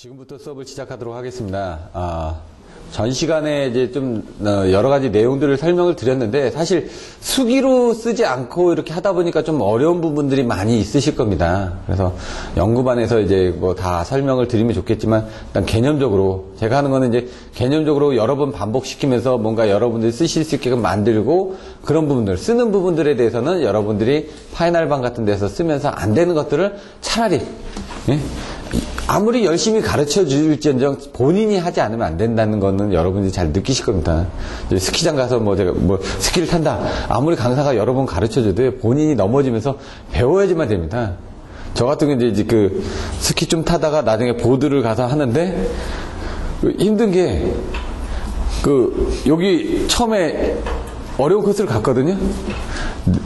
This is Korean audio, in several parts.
지금부터 수업을 시작하도록 하겠습니다. 전 시간에 이제 좀 여러 가지 내용들을 설명을 드렸는데 사실 수기로 쓰지 않고 이렇게 하다 보니까 좀 어려운 부분들이 많이 있으실 겁니다. 그래서 연구반에서 이제 뭐 다 설명을 드리면 좋겠지만 일단 개념적으로 제가 하는 거는 이제 개념적으로 여러 번 반복시키면서 뭔가 여러분들이 쓰실 수 있게끔 만들고 그런 부분들 쓰는 부분들에 대해서는 여러분들이 파이널반 같은 데서 쓰면서 안 되는 것들을 차라리 아무리 열심히 가르쳐 줄지언정 본인이 하지 않으면 안 된다는 거는 여러분들이 잘 느끼실 겁니다. 이제 스키장 가서 제가 스키를 탄다. 아무리 강사가 여러 번 가르쳐 줘도 본인이 넘어지면서 배워야지만 됩니다. 저 같은 경우는 이제 그 스키 좀 타다가 나중에 보드를 가서 하는데 힘든 게 여기 처음에 어려운 코스를 갔거든요.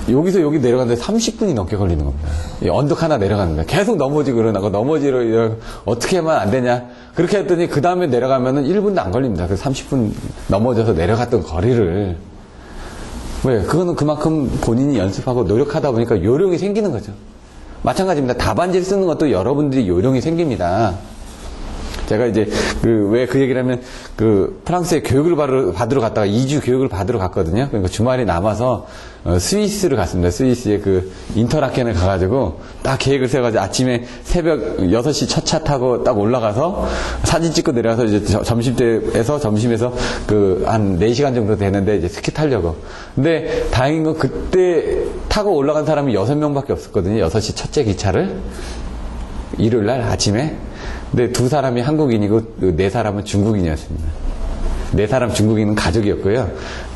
여기서 여기 내려가는데 30분이 넘게 걸리는 겁니다. 언덕 하나 내려가는데 계속 넘어지고 그러나고 넘어지러 어떻게 하면 안 되냐. 그렇게 했더니 그 다음에 내려가면은 1분도 안 걸립니다. 그 30분 넘어져서 내려갔던 거리를. 왜? 그거는 그만큼 본인이 연습하고 노력하다 보니까 요령이 생기는 거죠. 마찬가지입니다. 답안지를 쓰는 것도 여러분들이 요령이 생깁니다. 제가 이제 왜 그 얘기를 하면 프랑스에 교육을 받으러 갔다가 2주 교육을 받으러 갔거든요. 그러니까 주말이 남아서 스위스를 갔습니다. 스위스의 인터라켄을 가가지고 딱 계획을 세워가지고 아침에 새벽 6시 첫 차 타고 딱 올라가서 사진 찍고 내려가서 이제 점심에서 한 4시간 정도 되는데 이제 스키 타려고. 근데 다행인 건 그때 타고 올라간 사람이 6명밖에 없었거든요. 6시 첫째 기차를. 일요일 날 아침에. 근데 2사람이 한국인이고 4사람은 중국인이었습니다. 4사람 중국인은 가족이었고요.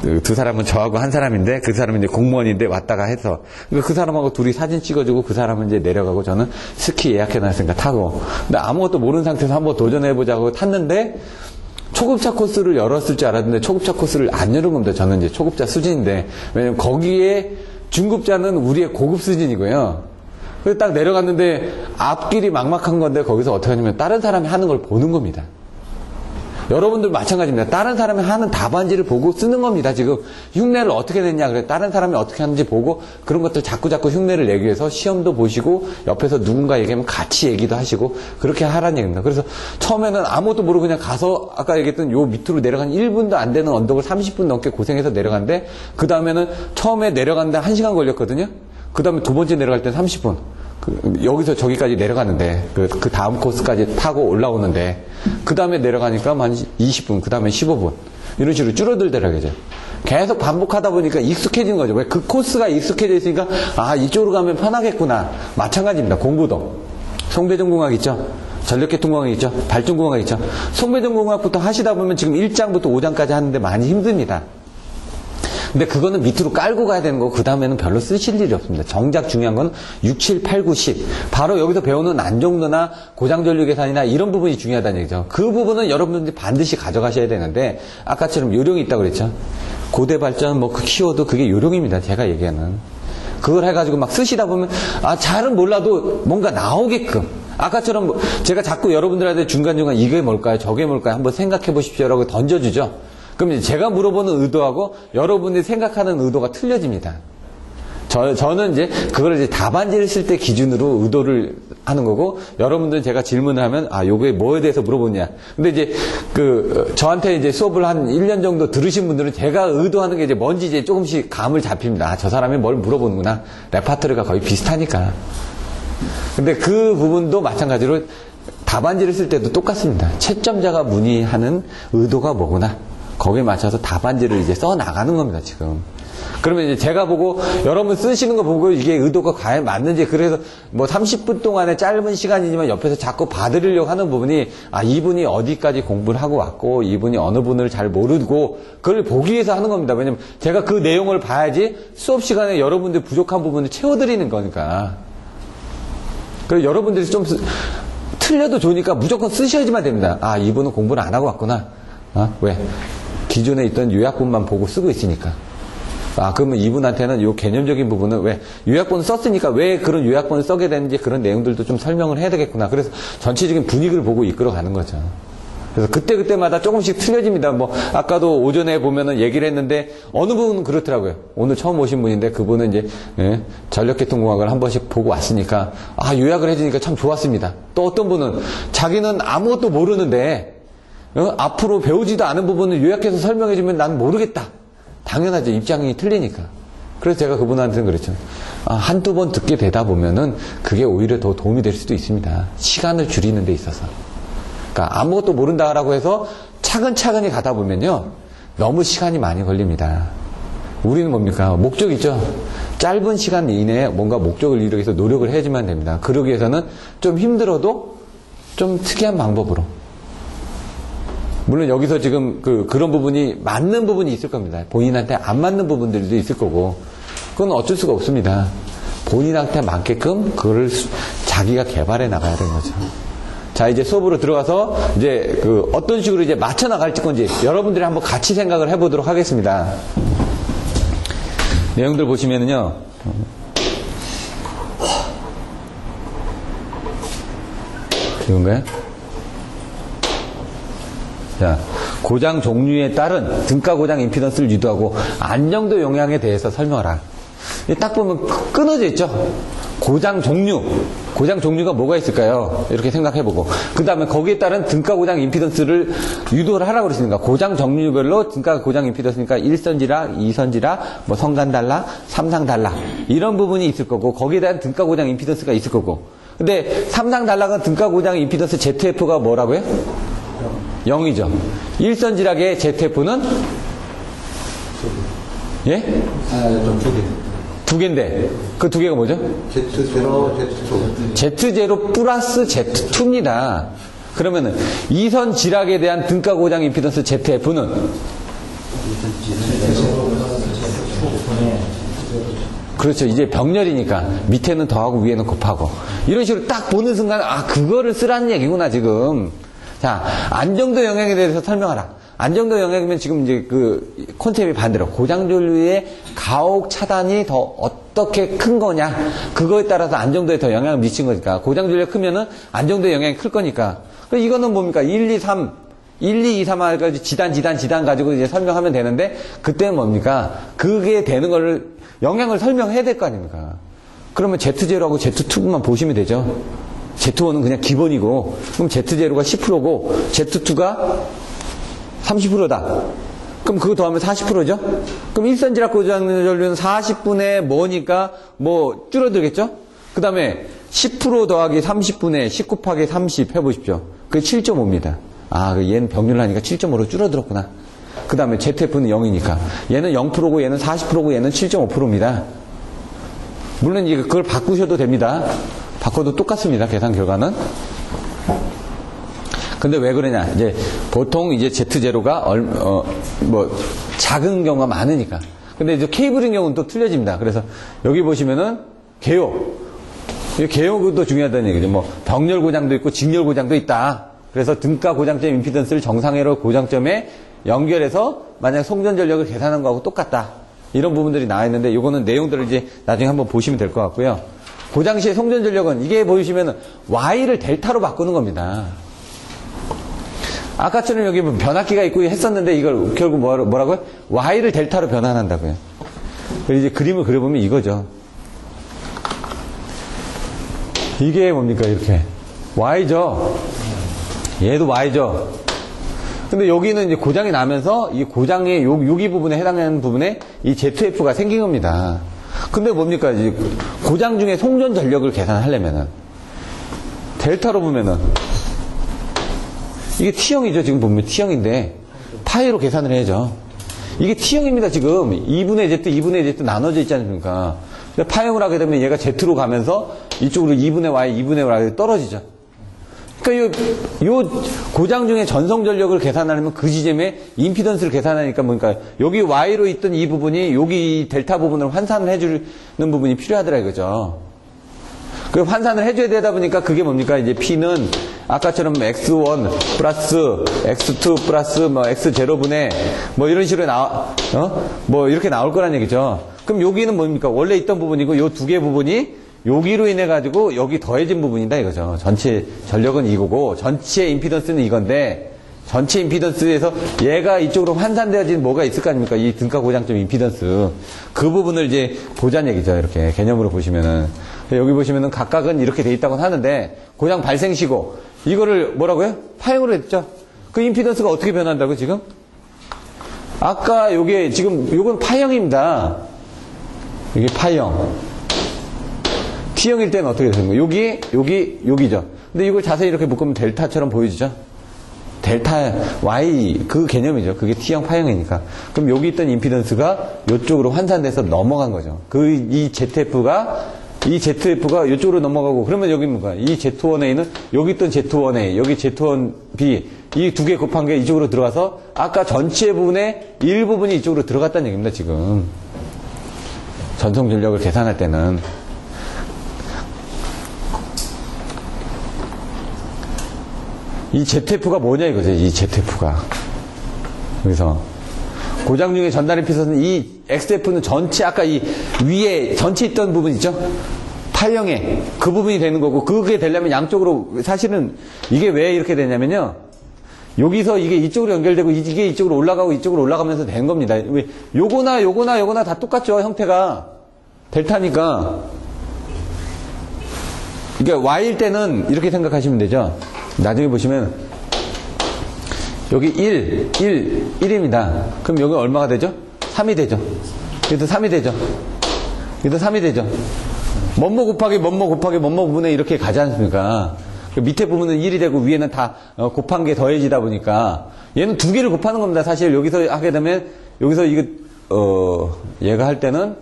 2사람은 저하고 1사람인데 그 사람은 이제 공무원인데 왔다가 해서 그 사람하고 둘이 사진 찍어주고 그 사람은 이제 내려가고 저는 스키 예약해놨으니까 타고. 근데 아무것도 모르는 상태에서 한번 도전해보자고 탔는데 초급자 코스를 열었을 줄 알았는데 초급자 코스를 안 열은 겁니다. 저는 이제 초급자 수준인데 왜냐면 거기에 중급자는 우리의 고급 수준이고요. 그래서 딱 내려갔는데 앞길이 막막한 건데 거기서 어떻게 하냐면 다른 사람이 하는 걸 보는 겁니다. 여러분들 마찬가지입니다. 다른 사람이 하는 답안지를 보고 쓰는 겁니다. 지금 흉내를 어떻게 냈냐 그래. 다른 사람이 어떻게 하는지 보고 그런 것들 자꾸 흉내를 내기 위해서 시험도 보시고 옆에서 누군가 얘기하면 같이 얘기도 하시고 그렇게 하라는 얘기입니다. 그래서 처음에는 아무것도 모르고 그냥 가서 아까 얘기했던 요 밑으로 내려간 1분도 안 되는 언덕을 30분 넘게 고생해서 내려갔는데 그 다음에는 처음에 내려갔는데 1시간 걸렸거든요. 그 다음에 두 번째 내려갈 때는 30분. 여기서 저기까지 내려가는데, 그 다음 코스까지 타고 올라오는데, 그 다음에 내려가니까 한 20분, 그 다음에 15분. 이런 식으로 줄어들더라고요. 계속 반복하다 보니까 익숙해지는 거죠. 왜? 그 코스가 익숙해져 있으니까, 이쪽으로 가면 편하겠구나. 마찬가지입니다. 공부도. 송배전공학 있죠? 전력계통공학 있죠? 발전공학 있죠? 송배전공학부터 하시다 보면 지금 1장부터 5장까지 하는데 많이 힘듭니다. 근데 그거는 밑으로 깔고 가야 되는 거고 그 다음에는 별로 쓰실 일이 없습니다. 정작 중요한 건 6, 7, 8, 9, 10 바로 여기서 배우는 안정도나 고장전류 계산이나 이런 부분이 중요하다는 얘기죠. 그 부분은 여러분들이 반드시 가져가셔야 되는데 아까처럼 요령이 있다고 그랬죠. 고대 발전 그 키워드 그게 요령입니다. 제가 얘기하는 그걸 해가지고 막 쓰시다 보면 잘은 몰라도 뭔가 나오게끔 아까처럼 제가 자꾸 여러분들한테 중간중간 이게 뭘까요? 저게 뭘까요? 한번 생각해 보십시오라고 던져주죠. 그럼 이제 제가 물어보는 의도하고 여러분들이 생각하는 의도가 틀려집니다. 저는 이제 그걸 이제 답안지를 쓸 때 기준으로 의도를 하는 거고, 여러분들은 제가 질문을 하면, 요거에 뭐에 대해서 물어보냐. 근데 이제 저한테 이제 수업을 한 1년 정도 들으신 분들은 제가 의도하는 게 이제 뭔지 이제 조금씩 감을 잡힙니다. 저 사람이 뭘 물어보는구나. 레파토리가 거의 비슷하니까. 근데 그 부분도 마찬가지로 답안지를 쓸 때도 똑같습니다. 채점자가 문의하는 의도가 뭐구나. 거기에 맞춰서 답안지를 이제 써 나가는 겁니다, 지금. 그러면 이제 제가 보고, 여러분 쓰시는 거 보고 이게 의도가 과연 맞는지, 그래서 30분 동안의 짧은 시간이지만 옆에서 자꾸 봐드리려고 하는 부분이, 이분이 어디까지 공부를 하고 왔고, 이분이 어느 분을 잘 모르고, 그걸 보기 위해서 하는 겁니다. 왜냐면 제가 그 내용을 봐야지 수업 시간에 여러분들 부족한 부분을 채워드리는 거니까. 그래서 여러분들이 좀 틀려도 좋으니까 무조건 쓰셔야지만 됩니다. 이분은 공부를 안 하고 왔구나. 왜? 기존에 있던 요약본만 보고 쓰고 있으니까. 그러면 이분한테는 요 개념적인 부분은 왜? 요약본을 썼으니까 왜 그런 요약본을 써게 되는지 그런 내용들도 좀 설명을 해야 되겠구나. 그래서 전체적인 분위기를 보고 이끌어 가는 거죠. 그래서 그때마다 조금씩 틀려집니다. 뭐, 아까도 오전에 보면은 얘기를 했는데, 어느 분은 그렇더라고요. 오늘 처음 오신 분인데, 그분은 이제, 예, 전력계통공학을 한 번씩 보고 왔으니까, 아, 요약을 해주니까 참 좋았습니다. 또 어떤 분은, 자기는 아무것도 모르는데, 앞으로 배우지도 않은 부분을 요약해서 설명해주면 난 모르겠다. 당연하죠. 입장이 틀리니까. 그래서 제가 그분한테는 그랬죠. 아, 한두 번 듣게 되다 보면은, 그게 오히려 더 도움이 될 수도 있습니다. 시간을 줄이는 데 있어서. 그러니까 아무것도 모른다라고 해서 차근차근히 가다 보면요, 너무 시간이 많이 걸립니다. 우리는 뭡니까? 목적 있죠? 짧은 시간 이내에 뭔가 목적을 이루기 위해서 노력을 해야지만 됩니다. 그러기 위해서는 좀 힘들어도 좀 특이한 방법으로. 물론 여기서 지금 그런 부분이 맞는 부분이 있을 겁니다. 본인한테 안 맞는 부분들도 있을 거고, 그건 어쩔 수가 없습니다. 본인한테 맞게끔 그거를 자기가 개발해 나가야 되는 거죠. 자, 이제 수업으로 들어가서 이제 어떤 식으로 이제 맞춰 나갈 건지 여러분들이 한번 같이 생각을 해보도록 하겠습니다. 내용들 보시면은요, 이건가요? 자, 고장 종류에 따른 등가 고장 임피던스를 유도하고 안정도 영향에 대해서 설명하라. 딱 보면 끊어져 있죠? 고장 종류가 뭐가 있을까요? 이렇게 생각해보고, 그 다음에 거기에 따른 등가 고장 임피던스를 유도를 하라고 그러시는가. 고장 종류별로 등가 고장 임피던스니까 1선지라, 2선지라, 뭐 성간 달라, 3상 달라, 이런 부분이 있을 거고, 거기에 대한 등가 고장 임피던스가 있을 거고. 근데 3상 달라가 등가 고장 임피던스 ZF가 뭐라고요? 0이죠. 1선지락의 ZF는? 예? 좀 두 개. 두 개인데, 그 두 개가 뭐죠? Z0, Z2. Z0 플러스 Z2입니다. 그러면은, 2선 지락에 대한 등가 고장 임피던스 ZF는? 그렇죠. 이제 병렬이니까, 밑에는 더하고 위에는 곱하고. 이런 식으로 딱 보는 순간, 아, 그거를 쓰라는 얘기구나, 지금. 자, 안정도 영향에 대해서 설명하라. 안정도 영향이면 지금 이제 콘셉트이 반대로 고장전류의 가혹 차단이 더 어떻게 큰 거냐, 그거에 따라서 안정도에 더 영향을 미친 거니까. 고장전류가 크면은 안정도에 영향이 클 거니까. 그래서 이거는 뭡니까? 1, 2, 3 해가지고 지단 가지고 이제 설명하면 되는데, 그때는 뭡니까? 그게 되는 거를, 영향을 설명해야 될 거 아닙니까? 그러면 Z0하고 Z2만 보시면 되죠. Z1은 그냥 기본이고, 그럼 Z0가 10%고, Z2가 30%다. 그럼 그거 더하면 40%죠? 그럼 1선지락 고장전류는 40분의 뭐니까, 뭐, 줄어들겠죠? 그 다음에 10% 더하기 30분의 10 곱하기 30 해보십시오. 그게 7.5입니다. 아, 얘는 병렬하니까 7.5로 줄어들었구나. 그 다음에 ZF는 0이니까. 얘는 0%고, 얘는 40%고, 얘는 7.5%입니다. 물론 이제 그걸 바꾸셔도 됩니다. 바꿔도 똑같습니다. 계산 결과는. 근데 왜 그러냐? 이제 보통 이제 Z0가 뭐 작은 경우가 많으니까. 근데 이제 케이블인 경우는 또 틀려집니다. 그래서 여기 보시면은 개요. 개요도 중요하다는 얘기죠. 뭐 병렬 고장도 있고 직렬 고장도 있다. 그래서 등가 고장점 임피던스를 정상회로 고장점에 연결해서 만약 송전 전력을 계산한 거하고 똑같다. 이런 부분들이 나와 있는데, 이거는 내용들을 이제 나중에 한번 보시면 될 것 같고요. 고장 시의 송전 전력은 이게 보시면은 Y를 델타로 바꾸는 겁니다. 아까처럼 여기 변압기가 있고 했었는데, 이걸 결국 뭐라고요? Y를 델타로 변환한다고요. 그리고 이제 그림을 그려보면 이거죠. 이게 뭡니까? 이렇게 Y죠. 얘도 Y죠. 근데 여기는 이제 고장이 나면서 이 고장의 여기 부분에 해당하는 부분에 이 ZF가 생긴 겁니다. 근데 뭡니까? 이제 고장 중에 송전 전력을 계산하려면은 델타로 보면은 이게 T형이죠. 지금 보면 T형인데 파이로 계산을 해야죠. 이게 T형입니다. 지금 2분의 Z, 2분의 Z 나눠져 있지 않습니까? 파형을 하게 되면 얘가 Z로 가면서 이쪽으로 2분의 Y, 2분의 Y 떨어지죠. 그러니까 요 고장 중에 전송 전력을 계산하려면 그 지점에 임피던스를 계산하니까 뭡니까? 여기 Y로 있던 이 부분이 여기 델타 부분을 환산을 해주는 부분이 필요하더라 이거죠. 그 환산을 해줘야 되다 보니까 그게 뭡니까? 이제 P는 아까처럼 X1 플러스 X2 플러스 뭐 X0분의 뭐 이런 식으로 뭐 이렇게 나올 거란 얘기죠. 그럼 여기는 뭡니까? 원래 있던 부분이고 요 두 개 부분이 여기로 인해 가지고 여기 더해진 부분이다 이거죠. 전체 전력은 이거고 전체 임피던스는 이건데 전체 임피던스에서 얘가 이쪽으로 환산되어진 뭐가 있을 거 아닙니까? 이 등가 고장점 임피던스. 그 부분을 이제 보자는 얘기죠. 이렇게 개념으로 보시면은. 여기 보시면은 각각은 이렇게 돼 있다고 하는데, 고장 발생시고, 이거를 뭐라고요? 파형으로 했죠? 그 임피던스가 어떻게 변한다고 지금? 아까 요게 지금, 요건 파형입니다. 이게 파형. T형일 때는 어떻게 되는 거예요? 여기죠. 근데 이걸 자세히 이렇게 묶으면 델타처럼 보여지죠? 델타 Y 그 개념이죠. 그게 T형 파형이니까. 그럼 여기 있던 임피던스가 이쪽으로 환산돼서 넘어간 거죠. 이 ZF가 이쪽으로 넘어가고, 그러면 여기 뭔가 이 Z1A는 여기 있던 Z1A, 여기 Z1B 이 두 개 곱한 게 이쪽으로 들어가서 아까 전체 부분의 일부분이 이쪽으로 들어갔다는 얘기입니다. 지금 전송 전력을 계산할 때는. 이 ZF가 뭐냐 이거죠. 이 ZF가. 그래서 고장 중에 전달 임피던스는 이 XF는 전체 아까 이 위에 전체 있던 부분 있죠. 파형에 그 부분이 되는 거고, 그게 되려면 양쪽으로, 사실은 이게 왜 이렇게 되냐면요. 여기서 이게 이쪽으로 연결되고 이게 이쪽으로 올라가고 이쪽으로 올라가면서 된 겁니다. 왜 요거나 다 똑같죠. 형태가 델타니까. 그러니까 Y일 때는 이렇게 생각하시면 되죠. 나중에 보시면 여기 1입니다. 그럼 여기 얼마가 되죠? 3이 되죠. 여기도 3이 되죠. 여기도 3이 되죠. 뭐뭐 곱하기 뭐뭐 이렇게 가지 않습니까? 밑에 부분은 1이 되고 위에는 다 곱한 게 더해지다 보니까 얘는 두 개를 곱하는 겁니다. 사실 여기서 하게 되면 여기서 얘가 할 때는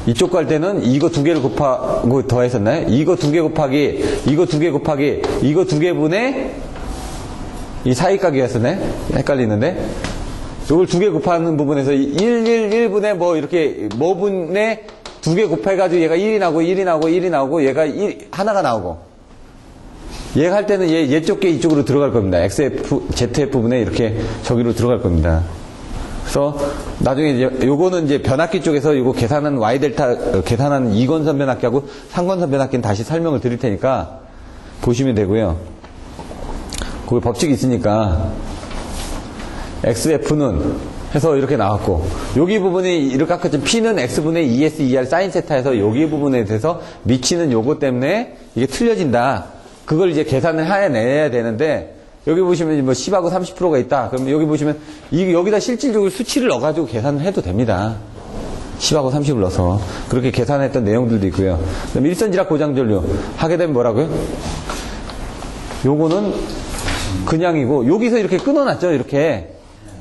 이쪽 거 할 때는 이거 두 개를 곱하고 더했었나요? 이거 두 개 곱하기 이거 두 개 곱하기 이거 두 개분의 이 사이각이었었네? 헷갈리는데 이걸 두 개 곱하는 부분에서 1분의 뭐 이렇게 뭐분의 두 개 곱해가지고 얘가 1이 나오고 얘가 하나가 나오고 얘가 할 때는 얘 쪽 게 이쪽으로 들어갈 겁니다. ZF 부분에 이렇게 저기로 들어갈 겁니다. 그래서 나중에 이제 요거는 이제 변압기 쪽에서 요거 계산한 Y 델타 계산한 2건선 변압기하고 3건선 변압기는 다시 설명을 드릴 테니까 보시면 되고요. 그 법칙이 있으니까 XF는 해서 이렇게 나왔고, 여기 부분이 이렇게 아까 좀 P는 X분의 2S, 2R 사인 세타에서 여기 부분에 대해서 미치는 요거 때문에 이게 틀려진다. 그걸 이제 계산을 해내야 되는데, 여기 보시면 뭐 10하고 30%가 있다. 그럼 여기 보시면 여기다 실질적으로 수치를 넣어가지고 계산을 해도 됩니다. 10하고 30을 넣어서. 그렇게 계산했던 내용들도 있고요. 그다음에 일선지락 고장전류 하게 되면 뭐라고요? 요거는 그냥이고, 여기서 이렇게 끊어놨죠. 이렇게.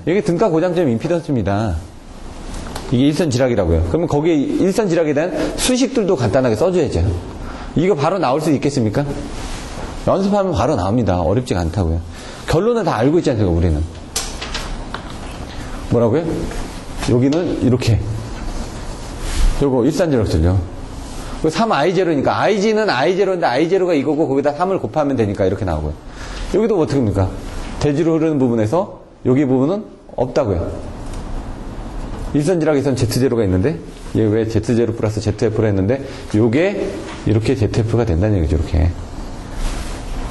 이게 등가 고장점 임피던스입니다. 이게 일선지락이라고요. 그러면 거기에 일선지락에 대한 수식들도 간단하게 써줘야죠. 이거 바로 나올 수 있겠습니까? 연습하면 바로 나옵니다. 어렵지가 않다고요. 결론은 다 알고 있지 않습니까, 우리는. 뭐라고요? 여기는 이렇게. 요거 일선지락들요. 3I0니까 IG는 I0인데 I0가 이거고 거기다 3을 곱하면 되니까 이렇게 나오고요. 여기도 어떻게 합니까? 대지로 흐르는 부분에서 여기 부분은 없다고요. 일선지락에선 Z0가 있는데 얘 왜 Z0 플러스 ZF로 했는데 요게 이렇게 ZF가 된다는 얘기죠. 이렇게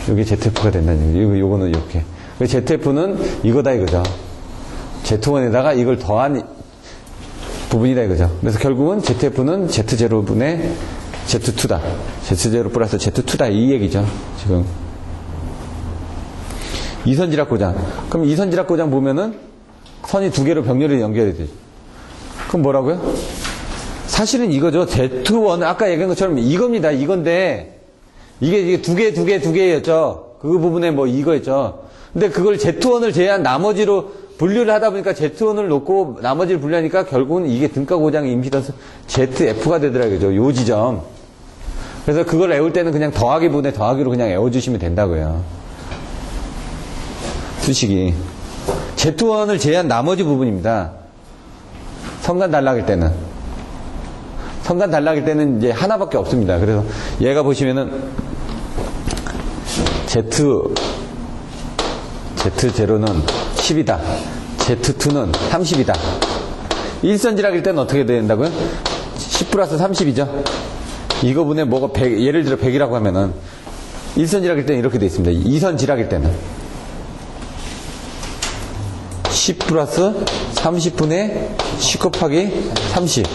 요게 ZF가 된다는 얘기죠. 요거는 이렇게. ZF는 이거다 이거죠. Z1에다가 이걸 더한 부분이다 이거죠. 그래서 결국은 ZF는 Z0분의 Z2다. Z0 플러스 Z2다 이 얘기죠. 지금 이선지락 고장. 그럼 이선지락 고장 보면은 선이 두 개로 병렬이 연결이 되죠. 그럼 뭐라고요? 사실은 이거죠. Z1 아까 얘기한 것처럼 이겁니다. 이건데 이게 두 개였죠. 그 부분에 뭐 이거였죠. 근데 그걸 Z1을 제외한 나머지로 분류를 하다 보니까 Z1을 놓고 나머지를 분류하니까 결국은 이게 등가 고장 임피던스 ZF가 되더라고요. 요 지점. 그래서 그걸 외울 때는 그냥 더하기 분에 더하기로 그냥 외워주시면 된다고요. 수식이. Z1을 제외한 나머지 부분입니다. 성간 단락일 때는. 성간 단락일 때는 이제 하나밖에 없습니다. 그래서 얘가 보시면은 Z0는 10이다. Z2는 30이다. 일선지락일 때는 어떻게 된다고요? 10 플러스 30이죠. 이거분에 뭐가 100, 예를 들어 100이라고 하면은 일선지락일 때는 이렇게 돼 있습니다. 이선지락일 때는. 10 플러스 30분의 10 곱하기 30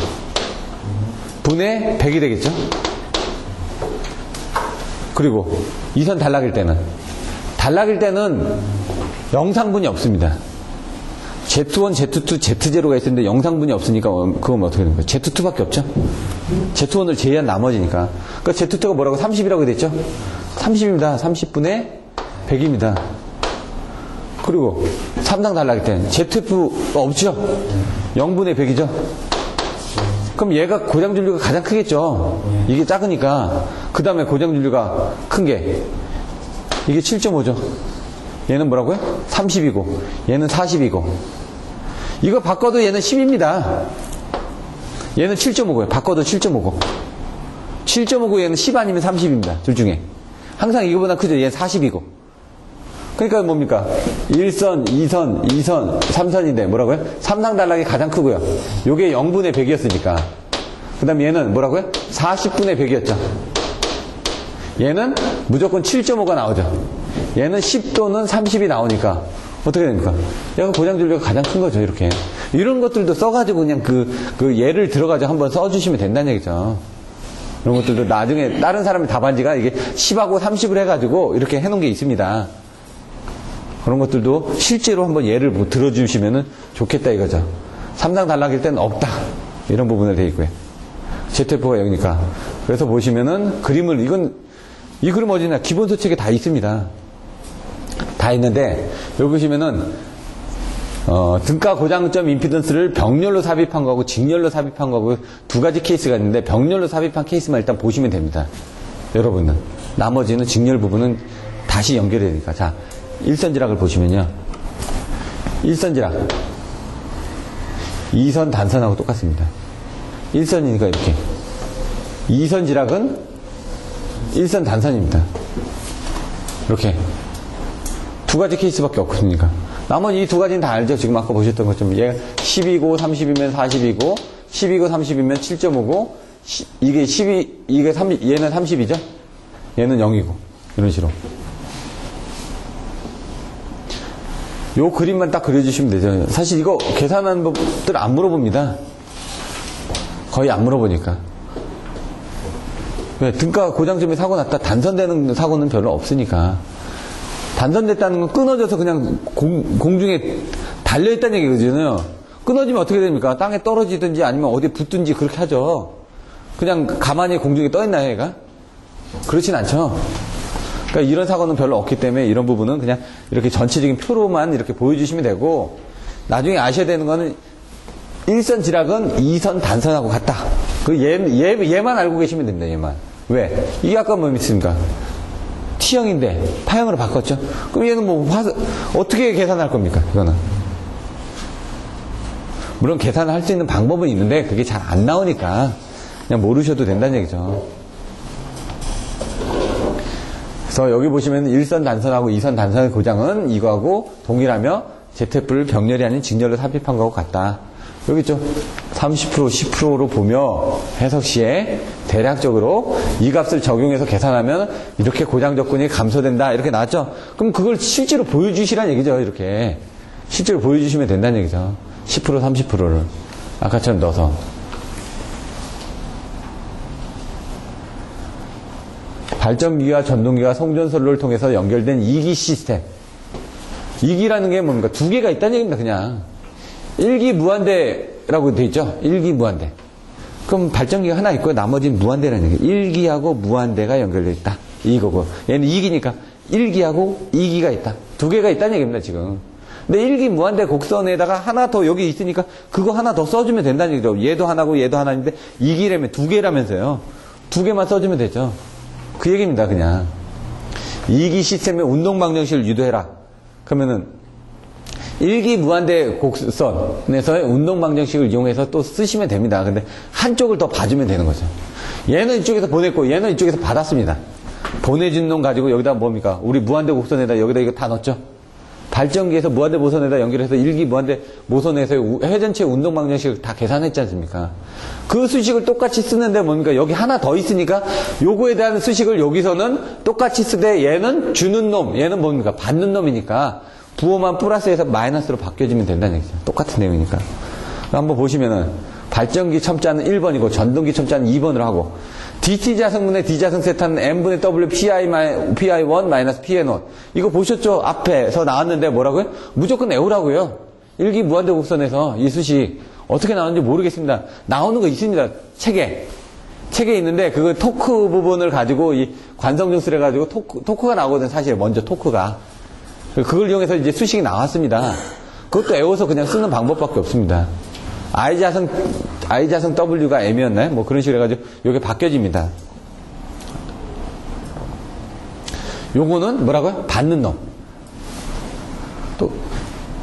분의 100이 되겠죠? 그리고 이선 단락일 때는 영상분이 없습니다. Z1, Z2, Z0가 있었는데 영상분이 없으니까 그건 어떻게 되는 거예요? Z2밖에 없죠? Z1을 제외한 나머지니까. 그러니까 Z2가 뭐라고? 30이라고 됐죠? 30입니다. 30분의 100입니다. 그리고 3당 단락일 때는 ZF가 없죠? 0분의 100이죠? 그럼 얘가 고장준류가 가장 크겠죠? 이게 작으니까. 그 다음에 고장준류가 큰 게 이게 7.5죠? 얘는 뭐라고요? 30이고 얘는 40이고 이거 바꿔도 얘는 10입니다. 얘는 7.5고요. 바꿔도 7.5고 7.5고 얘는 10 아니면 30입니다. 둘 중에 항상 이거보다 크죠. 얘는 40이고 그러니까 뭡니까? 1선, 2선, 2선, 3선인데 뭐라고요? 3당 단락이 가장 크고요. 요게 0분의 100이었으니까 그 다음에 얘는 뭐라고요? 40분의 100이었죠. 얘는 무조건 7.5가 나오죠. 얘는 10 또는 30이 나오니까 어떻게 됩니까? 얘가 고장준류가 가장 큰 거죠. 이렇게 이런 것들도 써가지고 그냥 그 예를 들어가지고 한번 써주시면 된다는 얘기죠. 이런 것들도 나중에 다른 사람의 답안지가 이게 10하고 30을 해가지고 이렇게 해놓은 게 있습니다. 그런 것들도 실제로 한번 예를 들어주시면 좋겠다 이거죠. 3당 단락일 때는 없다 이런 부분을 돼 있고요. ZF가 여기니까 그래서 보시면은 그림을 이 그림 어디냐 기본서 책에 다 있습니다. 다 있는데 여기 보시면은 등가 고장점 임피던스를 병렬로 삽입한 거하고 직렬로 삽입한 거하고 두 가지 케이스가 있는데 병렬로 삽입한 케이스만 일단 보시면 됩니다. 여러분은 나머지는 직렬 부분은 다시 연결해야 되니까. 자, 일선지락을 보시면요. 일선지락 2선 단선하고 똑같습니다. 1선이니까 이렇게 2선 지락은 1선 단선입니다. 이렇게 두 가지 케이스밖에 없으니까 나머지 이 두 가지는 다 알죠. 지금 아까 보셨던 것처럼 얘 10이고 30이면 40이고 10이고 30이면 7.5고 이게 12 이게 30 얘는 30이죠. 얘는 0이고 이런 식으로 요 그림만 딱 그려주시면 되죠. 사실 이거 계산하는 법들 안 물어봅니다. 거의 안 물어보니까. 왜? 등가 고장점에 사고 났다. 단선되는 사고는 별로 없으니까. 단선됐다는 건 끊어져서 그냥 공중에 달려있다는 얘기거든요. 끊어지면 어떻게 됩니까? 땅에 떨어지든지 아니면 어디에 붙든지 그렇게 하죠. 그냥 가만히 공중에 떠있나요, 얘가? 그렇진 않죠. 그러니까 이런 사고는 별로 없기 때문에 이런 부분은 그냥 이렇게 전체적인 표로만 이렇게 보여주시면 되고, 나중에 아셔야 되는 거는 1선 지락은 2선 단선하고 같다. 얘만 알고 계시면 됩니다, 얘만. 왜? 이게 아까 뭐 있습니까? T형인데 파형으로 바꿨죠? 그럼 얘는 뭐 어떻게 계산할 겁니까? 이거는. 물론 계산을 할 수 있는 방법은 있는데 그게 잘 안 나오니까 그냥 모르셔도 된다는 얘기죠. 그래서 여기 보시면 1선 단선하고 2선 단선의 고장은 이거하고 동일하며 ZF를 병렬이 아닌 직렬로 삽입한 거하고 같다. 여기 있죠? 30%, 10%로 보며 해석 시에 대략적으로 이 값을 적용해서 계산하면 이렇게 고장 조건이 감소된다. 이렇게 나왔죠? 그럼 그걸 실제로 보여주시라는 얘기죠. 이렇게. 실제로 보여주시면 된다는 얘기죠. 10%, 30%를. 아까처럼 넣어서. 발전기와 전동기가 송전선로를 통해서 연결된 2기 시스템. 2기라는 게 뭡니까? 두 개가 있다는 얘기입니다. 그냥. 1기 무한대라고 돼 있죠? 1기 무한대. 그럼 발전기가 하나 있고 나머지는 무한대라는 얘기예요. 1기하고 무한대가 연결되어 있다. 이거고. 얘는 2기니까 1기하고 2기가 있다. 두 개가 있다는 얘기입니다, 지금. 근데 1기 무한대 곡선에다가 하나 더 여기 있으니까 그거 하나 더 써주면 된다는 얘기죠. 얘도 하나고 얘도 하나인데 2기라면 두 개라면서요. 두 개만 써주면 되죠. 그 얘기입니다, 그냥. 2기 시스템의 운동 방정식을 유도해라. 그러면은 1기 무한대 곡선에서의 운동 방정식을 이용해서 또 쓰시면 됩니다. 근데 한쪽을 더 봐주면 되는 거죠. 얘는 이쪽에서 보냈고 얘는 이쪽에서 받았습니다. 보내준 놈 가지고 여기다 뭡니까? 우리 무한대 곡선에다 여기다 이거 다 넣었죠? 발전기에서 무한대 모선에다 연결해서 1기 무한대 모선에서의 회전체 운동 방정식을 다 계산했지 않습니까? 그 수식을 똑같이 쓰는데 뭡니까? 여기 하나 더 있으니까 요거에 대한 수식을 여기서는 똑같이 쓰되 얘는 주는 놈, 얘는 뭡니까? 받는 놈이니까 부호만 플러스에서 마이너스로 바뀌어지면 된다는 얘기죠. 똑같은 내용이니까. 한번 보시면은 발전기 첨자는 1번이고 전동기 첨자는 2번으로 하고 DT자성분의 D자성 세타는 N분의 W PI1 마이너스 PN1 이거 보셨죠? 앞에서 나왔는데 뭐라고요? 무조건 외우라고요. 일기 무한대 곡선에서 이 수식 어떻게 나오는지 모르겠습니다. 나오는 거 있습니다. 책에 있는데 그거 토크 부분을 가지고 이 관성정수를 해가지고 토크가 나오거든. 사실 먼저 토크가 그걸 이용해서 이제 수식이 나왔습니다. 그것도 외워서 그냥 쓰는 방법밖에 없습니다. I자성 W가 M이었나요? 뭐 그런 식으로 해가지고 이게 바뀌어집니다. 요거는 뭐라고요? 받는 놈. 또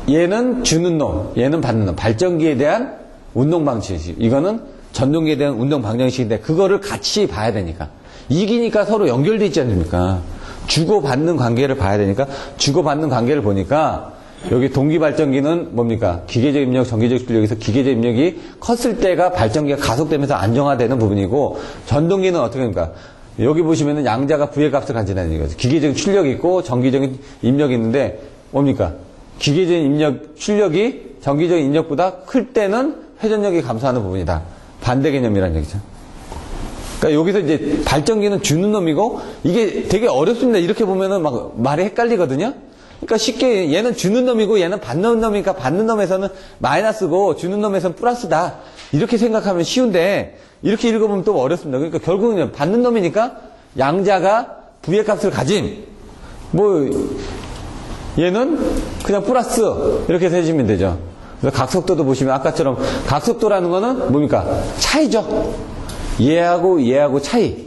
얘는 주는 놈, 얘는 받는 놈. 발전기에 대한 운동 방식. 이거는 전동기에 대한 운동 방정식인데 그거를 같이 봐야 되니까. 이기니까 서로 연결돼 있지 않습니까? 주고받는 관계를 봐야 되니까 주고받는 관계를 보니까 여기 동기발전기는 뭡니까? 기계적 입력, 전기적 출력에서 기계적 입력이 컸을 때가 발전기가 가속되면서 안정화되는 부분이고 전동기는 어떻게 합니까? 여기 보시면은 양자가 부의 값을 가진다는 얘기죠. 기계적인 출력이 있고 전기적인 입력이 있는데 뭡니까? 기계적인 입력, 출력이 전기적인 입력보다 클 때는 회전력이 감소하는 부분이다. 반대 개념이라는 얘기죠. 그러니까 여기서 이제 발전기는 주는 놈이고 이게 되게 어렵습니다. 이렇게 보면은 막 말이 헷갈리거든요. 그러니까 쉽게 얘는 주는 놈이고 얘는 받는 놈이니까 받는 놈에서는 마이너스고 주는 놈에서는 플러스다. 이렇게 생각하면 쉬운데 이렇게 읽어보면 또 어렵습니다. 그러니까 결국은 받는 놈이니까 양자가 부의 값을 가진 뭐 얘는 그냥 플러스 이렇게 해서 해주면 되죠. 그래서 각속도도 보시면 아까처럼 각속도라는 거는 뭡니까? 차이죠. 얘하고 차이.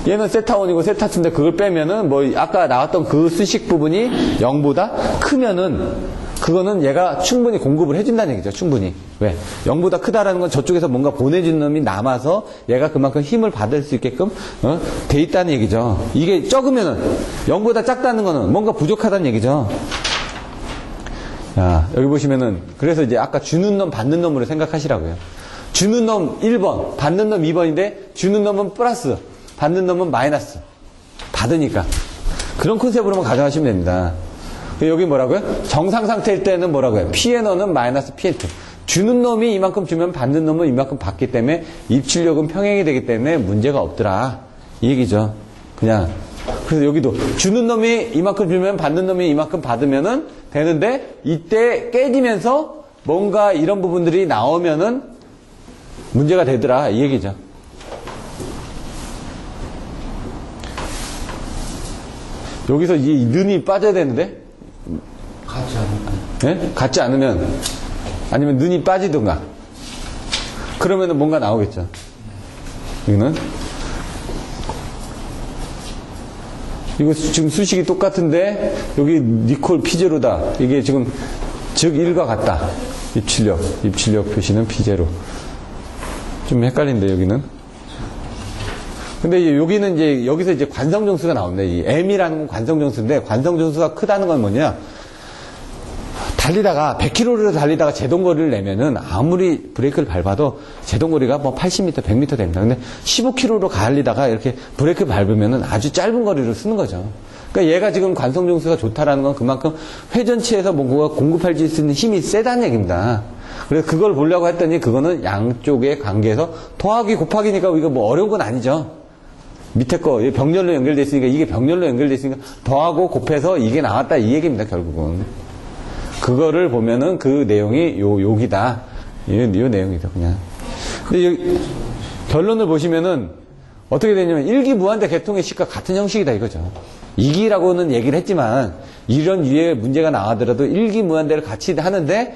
얘는 세타1이고 세타2인데 그걸 빼면은 뭐 아까 나왔던 그 수식 부분이 0보다 크면은 그거는 얘가 충분히 공급을 해준다는 얘기죠. 충분히. 왜? 0보다 크다라는 건 저쪽에서 뭔가 보내주는 놈이 남아서 얘가 그만큼 힘을 받을 수 있게끔 돼 있다는 얘기죠. 이게 적으면은 0보다 작다는 거는 뭔가 부족하다는 얘기죠. 자, 여기 보시면은 그래서 이제 아까 주는 놈 받는 놈으로 생각하시라고요. 주는 놈 1번, 받는 놈 2번인데 주는 놈은 플러스, 받는 놈은 마이너스. 받으니까. 그런 컨셉으로만 가져가시면 됩니다. 여기 뭐라고요? 정상 상태일 때는 뭐라고요? Pn1은 마이너스 Pn2. 주는 놈이 이만큼 주면 받는 놈은 이만큼 받기 때문에 입출력은 평행이 되기 때문에 문제가 없더라. 이 얘기죠. 그냥. 그래서 여기도 주는 놈이 이만큼 주면 받는 놈이 이만큼 받으면은 되는데 이때 깨지면서 뭔가 이런 부분들이 나오면은 문제가 되더라. 이 얘기죠. 여기서 이 눈이 빠져야 되는데 같지 않을까? 네? 같지 않으면 아니면 눈이 빠지든가 그러면은 뭔가 나오겠죠. 여기는 이거 지금 수식이 똑같은데 여기 니콜 피제로다. 이게 지금 즉 1과 같다. 입출력 표시는 피제로. 좀 헷갈린데 여기는. 근데 이제 여기는 이제 여기서 이제 관성정수가 나옵니다. 이 M이라는 건 관성정수인데 관성정수가 크다는 건 뭐냐? 달리다가 100km를 달리다가 제동거리를 내면은 아무리 브레이크를 밟아도 제동거리가 뭐 80m, 100m 됩니다. 근데 15km로 달리다가 이렇게 브레이크 밟으면은 아주 짧은 거리를 쓰는 거죠. 그러니까 얘가 지금 관성정수가 좋다라는 건 그만큼 회전치에서 뭔가 공급할 수 있는 힘이 세다는 얘기입니다. 그래서 그걸 보려고 했더니 그거는 양쪽의 관계에서 더하기 곱하기니까 이거 뭐 어려운 건 아니죠. 밑에 거 병렬로 연결되어 있으니까 이게 병렬로 연결되어 있으니까 더하고 곱해서 이게 나왔다 이 얘기입니다. 결국은. 그거를 보면은 그 내용이 여기다. 이 내용이죠, 그냥. 근데 여기 결론을 보시면은 어떻게 되냐면 일기무한대 계통의 식과 같은 형식이다 이거죠. 이기라고는 얘기를 했지만 이런 유의 문제가 나오더라도 일기무한대를 같이 하는데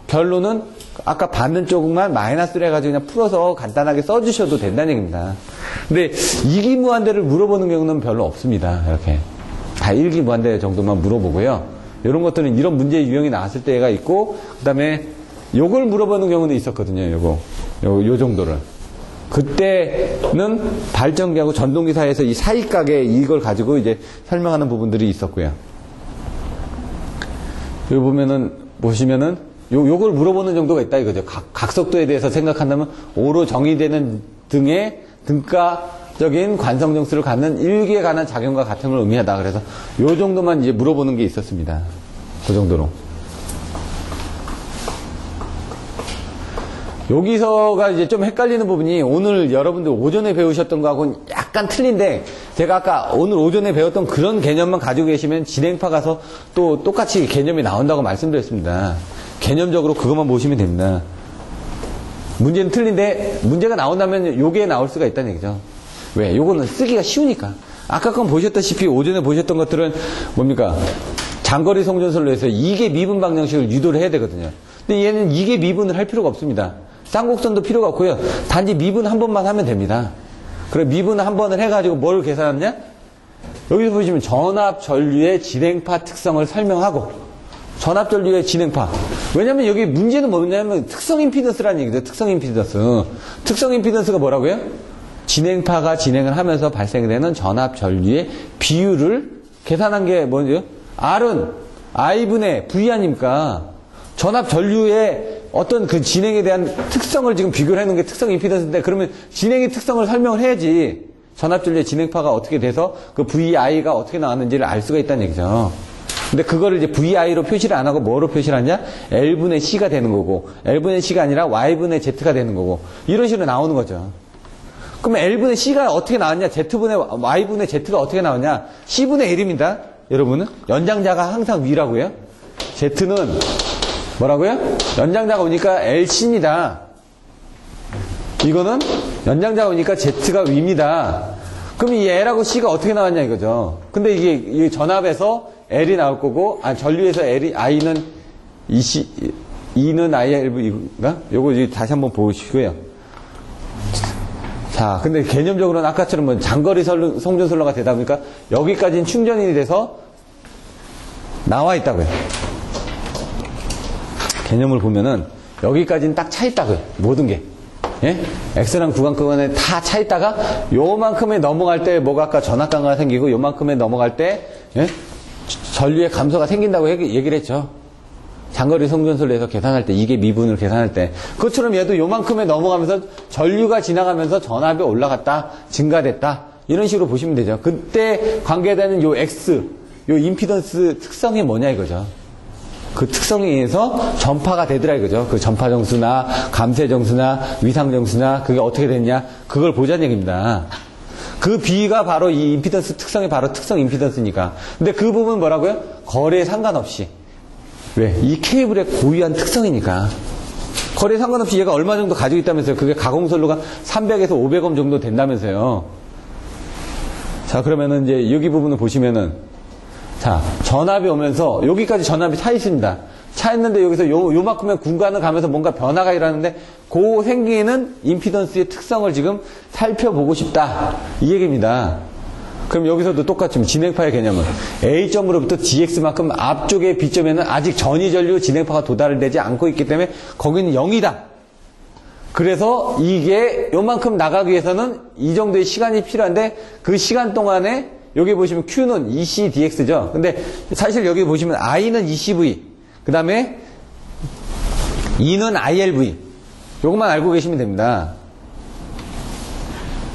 결론은 아까 받는 쪽만 마이너스를 해가지고 그냥 풀어서 간단하게 써주셔도 된다는 얘기입니다. 근데 이기무한대를 물어보는 경우는 별로 없습니다. 이렇게. 다 일기무한대 정도만 물어보고요. 이런 것들은 이런 문제의 유형이 나왔을 때가 있고, 그 다음에 요걸 물어보는 경우도 있었거든요. 요 정도를. 그때는 발전기하고 전동기 사이에서 이 사이각에 이걸 가지고 이제 설명하는 부분들이 있었고요. 여기 보시면은, 요걸 물어보는 정도가 있다 이거죠. 각속도에 대해서 생각한다면, 오로 정의되는 등의 등가 적인 관성정수를 갖는 일기에 관한 작용과 같음을 의미하다. 그래서 요 정도만 이제 물어보는 게 있었습니다. 그 정도로. 여기서가 이제 좀 헷갈리는 부분이 오늘 여러분들 오전에 배우셨던 거하고는 약간 틀린데, 제가 아까 오늘 오전에 배웠던 그런 개념만 가지고 계시면 진행파 가서 또 똑같이 개념이 나온다고 말씀드렸습니다. 개념적으로 그것만 보시면 됩니다. 문제는 틀린데 문제가 나온다면 요게 나올 수가 있다는 얘기죠. 왜? 요거는 쓰기가 쉬우니까. 아까 건 보셨다시피 오전에 보셨던 것들은 뭡니까? 장거리 송전설로 해서 이계 미분 방정식을 유도를 해야 되거든요. 근데 얘는 이계 미분을 할 필요가 없습니다. 쌍곡선도 필요가 없고요. 단지 미분 한 번만 하면 됩니다. 그래 미분 한 번을 해가지고 뭘 계산하느냐? 여기서 보시면 전압전류의 진행파 특성을 설명하고, 전압전류의 진행파. 왜냐면 여기 문제는 뭐냐면 특성 임피던스라는 얘기죠. 특성 임피던스. 특성 임피던스가 뭐라고요? 진행파가 진행을 하면서 발생되는 전압전류의 비율을 계산한 게 뭐죠? R은 I분의 V 아닙니까? 전압전류의 어떤 그 진행에 대한 특성을 지금 비교를 해놓은 게 특성 임피던스인데, 그러면 진행의 특성을 설명을 해야지 전압전류의 진행파가 어떻게 돼서 그 VI가 어떻게 나왔는지를 알 수가 있다는 얘기죠. 근데 그거를 이제 VI로 표시를 안 하고 뭐로 표시를 하냐? L분의 C가 되는 거고, L분의 C가 아니라 Y분의 Z가 되는 거고, 이런 식으로 나오는 거죠. 그러면 L분의 C가 어떻게 나왔냐? Z분의 Y분의 Z가 어떻게 나왔냐? C분의 L입니다. 여러분은 연장자가 항상 위라고요. Z는 뭐라고요? 연장자가 오니까 LC입니다. 이거는 연장자가 오니까 Z가 위입니다. 그럼 이 L하고 C가 어떻게 나왔냐 이거죠. 근데 이게 전압에서 L이 나올 거고, 전류에서 I는 E는 ILV인가? 요거 다시 한번 보시고요. 자, 근데 개념적으로는 아까처럼 뭐 장거리 송전솔로가 되다 보니까 여기까지는 충전이 돼서 나와 있다고요. 개념을 보면은 여기까지는 딱 차 있다고요. 모든 게. 예? X랑 구간권에 다 차 있다가 요만큼에 넘어갈 때 뭐가 아까 전압강화가 생기고 요만큼에 넘어갈 때 예? 전류의 감소가 생긴다고 얘기를 했죠. 장거리 송전솔로에서 계산할 때, 이게 미분을 계산할 때. 그것처럼 얘도 요만큼에 넘어가면서 전류가 지나가면서 전압이 올라갔다, 증가됐다. 이런 식으로 보시면 되죠. 그때 관계되는 요 X, 요 임피던스 특성이 뭐냐 이거죠. 그 특성에 의해서 전파가 되더라 이거죠. 그 전파 정수나 감쇄 정수나 위상 정수나 그게 어떻게 됐냐, 그걸 보자는 얘기입니다. 그 B가 바로 이 임피던스 특성이 바로 특성 임피던스니까. 근데 그 부분 뭐라고요? 거리에 상관없이. 왜? 이 케이블의 고유한 특성이니까. 거리에 상관없이 얘가 얼마 정도 가지고 있다면서요. 그게 가공선로가 300에서 500옴 정도 된다면서요. 자, 그러면은 이제 여기 부분을 보시면은, 자, 전압이 오면서 여기까지 전압이 차 있습니다. 차 있는데 여기서 요만큼의 공간을 가면서 뭔가 변화가 일어나는데 그 생기는 임피던스의 특성을 지금 살펴보고 싶다. 이 얘기입니다. 그럼 여기서도 똑같이 진행파의 개념은 A점으로부터 DX만큼 앞쪽의 B점에는 아직 전이전류 진행파가 도달되지 않고 있기 때문에 거기는 0이다. 그래서 이게 요만큼 나가기 위해서는 이 정도의 시간이 필요한데 그 시간 동안에 여기 보시면 Q는 ECDX죠. 근데 사실 여기 보시면 I는 ECV, 그 다음에 E는 ILV. 요것만 알고 계시면 됩니다.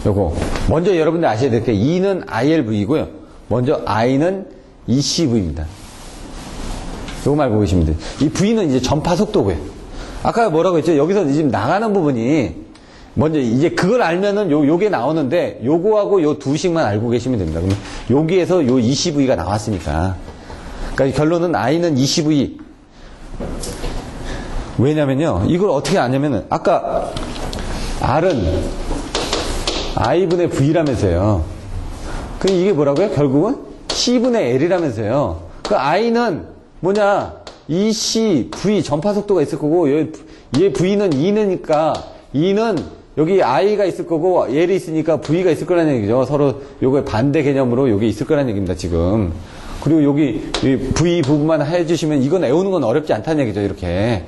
요거. 먼저 여러분들 아셔야 될 게 E는 ILV이고요. 먼저 I는 ECV입니다. 요거 알고 계시면 돼요. 이 V는 이제 전파 속도고요. 아까 뭐라고 했죠? 여기서 지금 나가는 부분이 먼저 이제 그걸 알면은 요게 나오는데 요거하고 요 두식만 알고 계시면 됩니다. 그러면 여기에서 요 ECV가 나왔으니까. 그러니까 결론은 I는 ECV. 왜냐면요. 이걸 어떻게 아냐면은 아까 R은 I분의 V라면서요. 그 이게 뭐라고요? 결국은 C분의 L이라면서요. 그 I는 뭐냐? EC, V 전파 속도가 있을 거고 얘 V는 E니까 E는 여기 I가 있을 거고 L이 있으니까 V가 있을 거라는 얘기죠. 서로 요거의 반대 개념으로 요게 있을 거라는 얘기입니다. 지금. 그리고 여기 V 부분만 해주시면 이건 외우는 건 어렵지 않다는 얘기죠. 이렇게.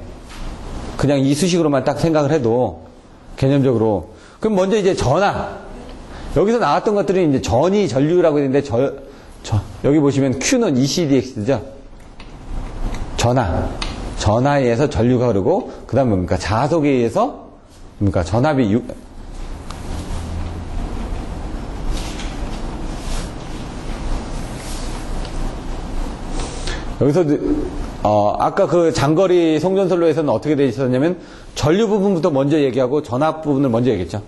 그냥 이 수식으로만 딱 생각을 해도 개념적으로. 그럼 먼저 이제 전하. 여기서 나왔던 것들이 이제 전이 전류라고 했는데 여기 보시면 Q는 ECDX죠. 전하에 의해서 전류가 흐르고 그다음 뭡니까? 자속에 의해서 뭡니까? 전압이 여기서 아까 그 장거리 송전선로에서는 어떻게 돼 있었냐면 전류 부분부터 먼저 얘기하고 전압 부분을 먼저 얘기했죠.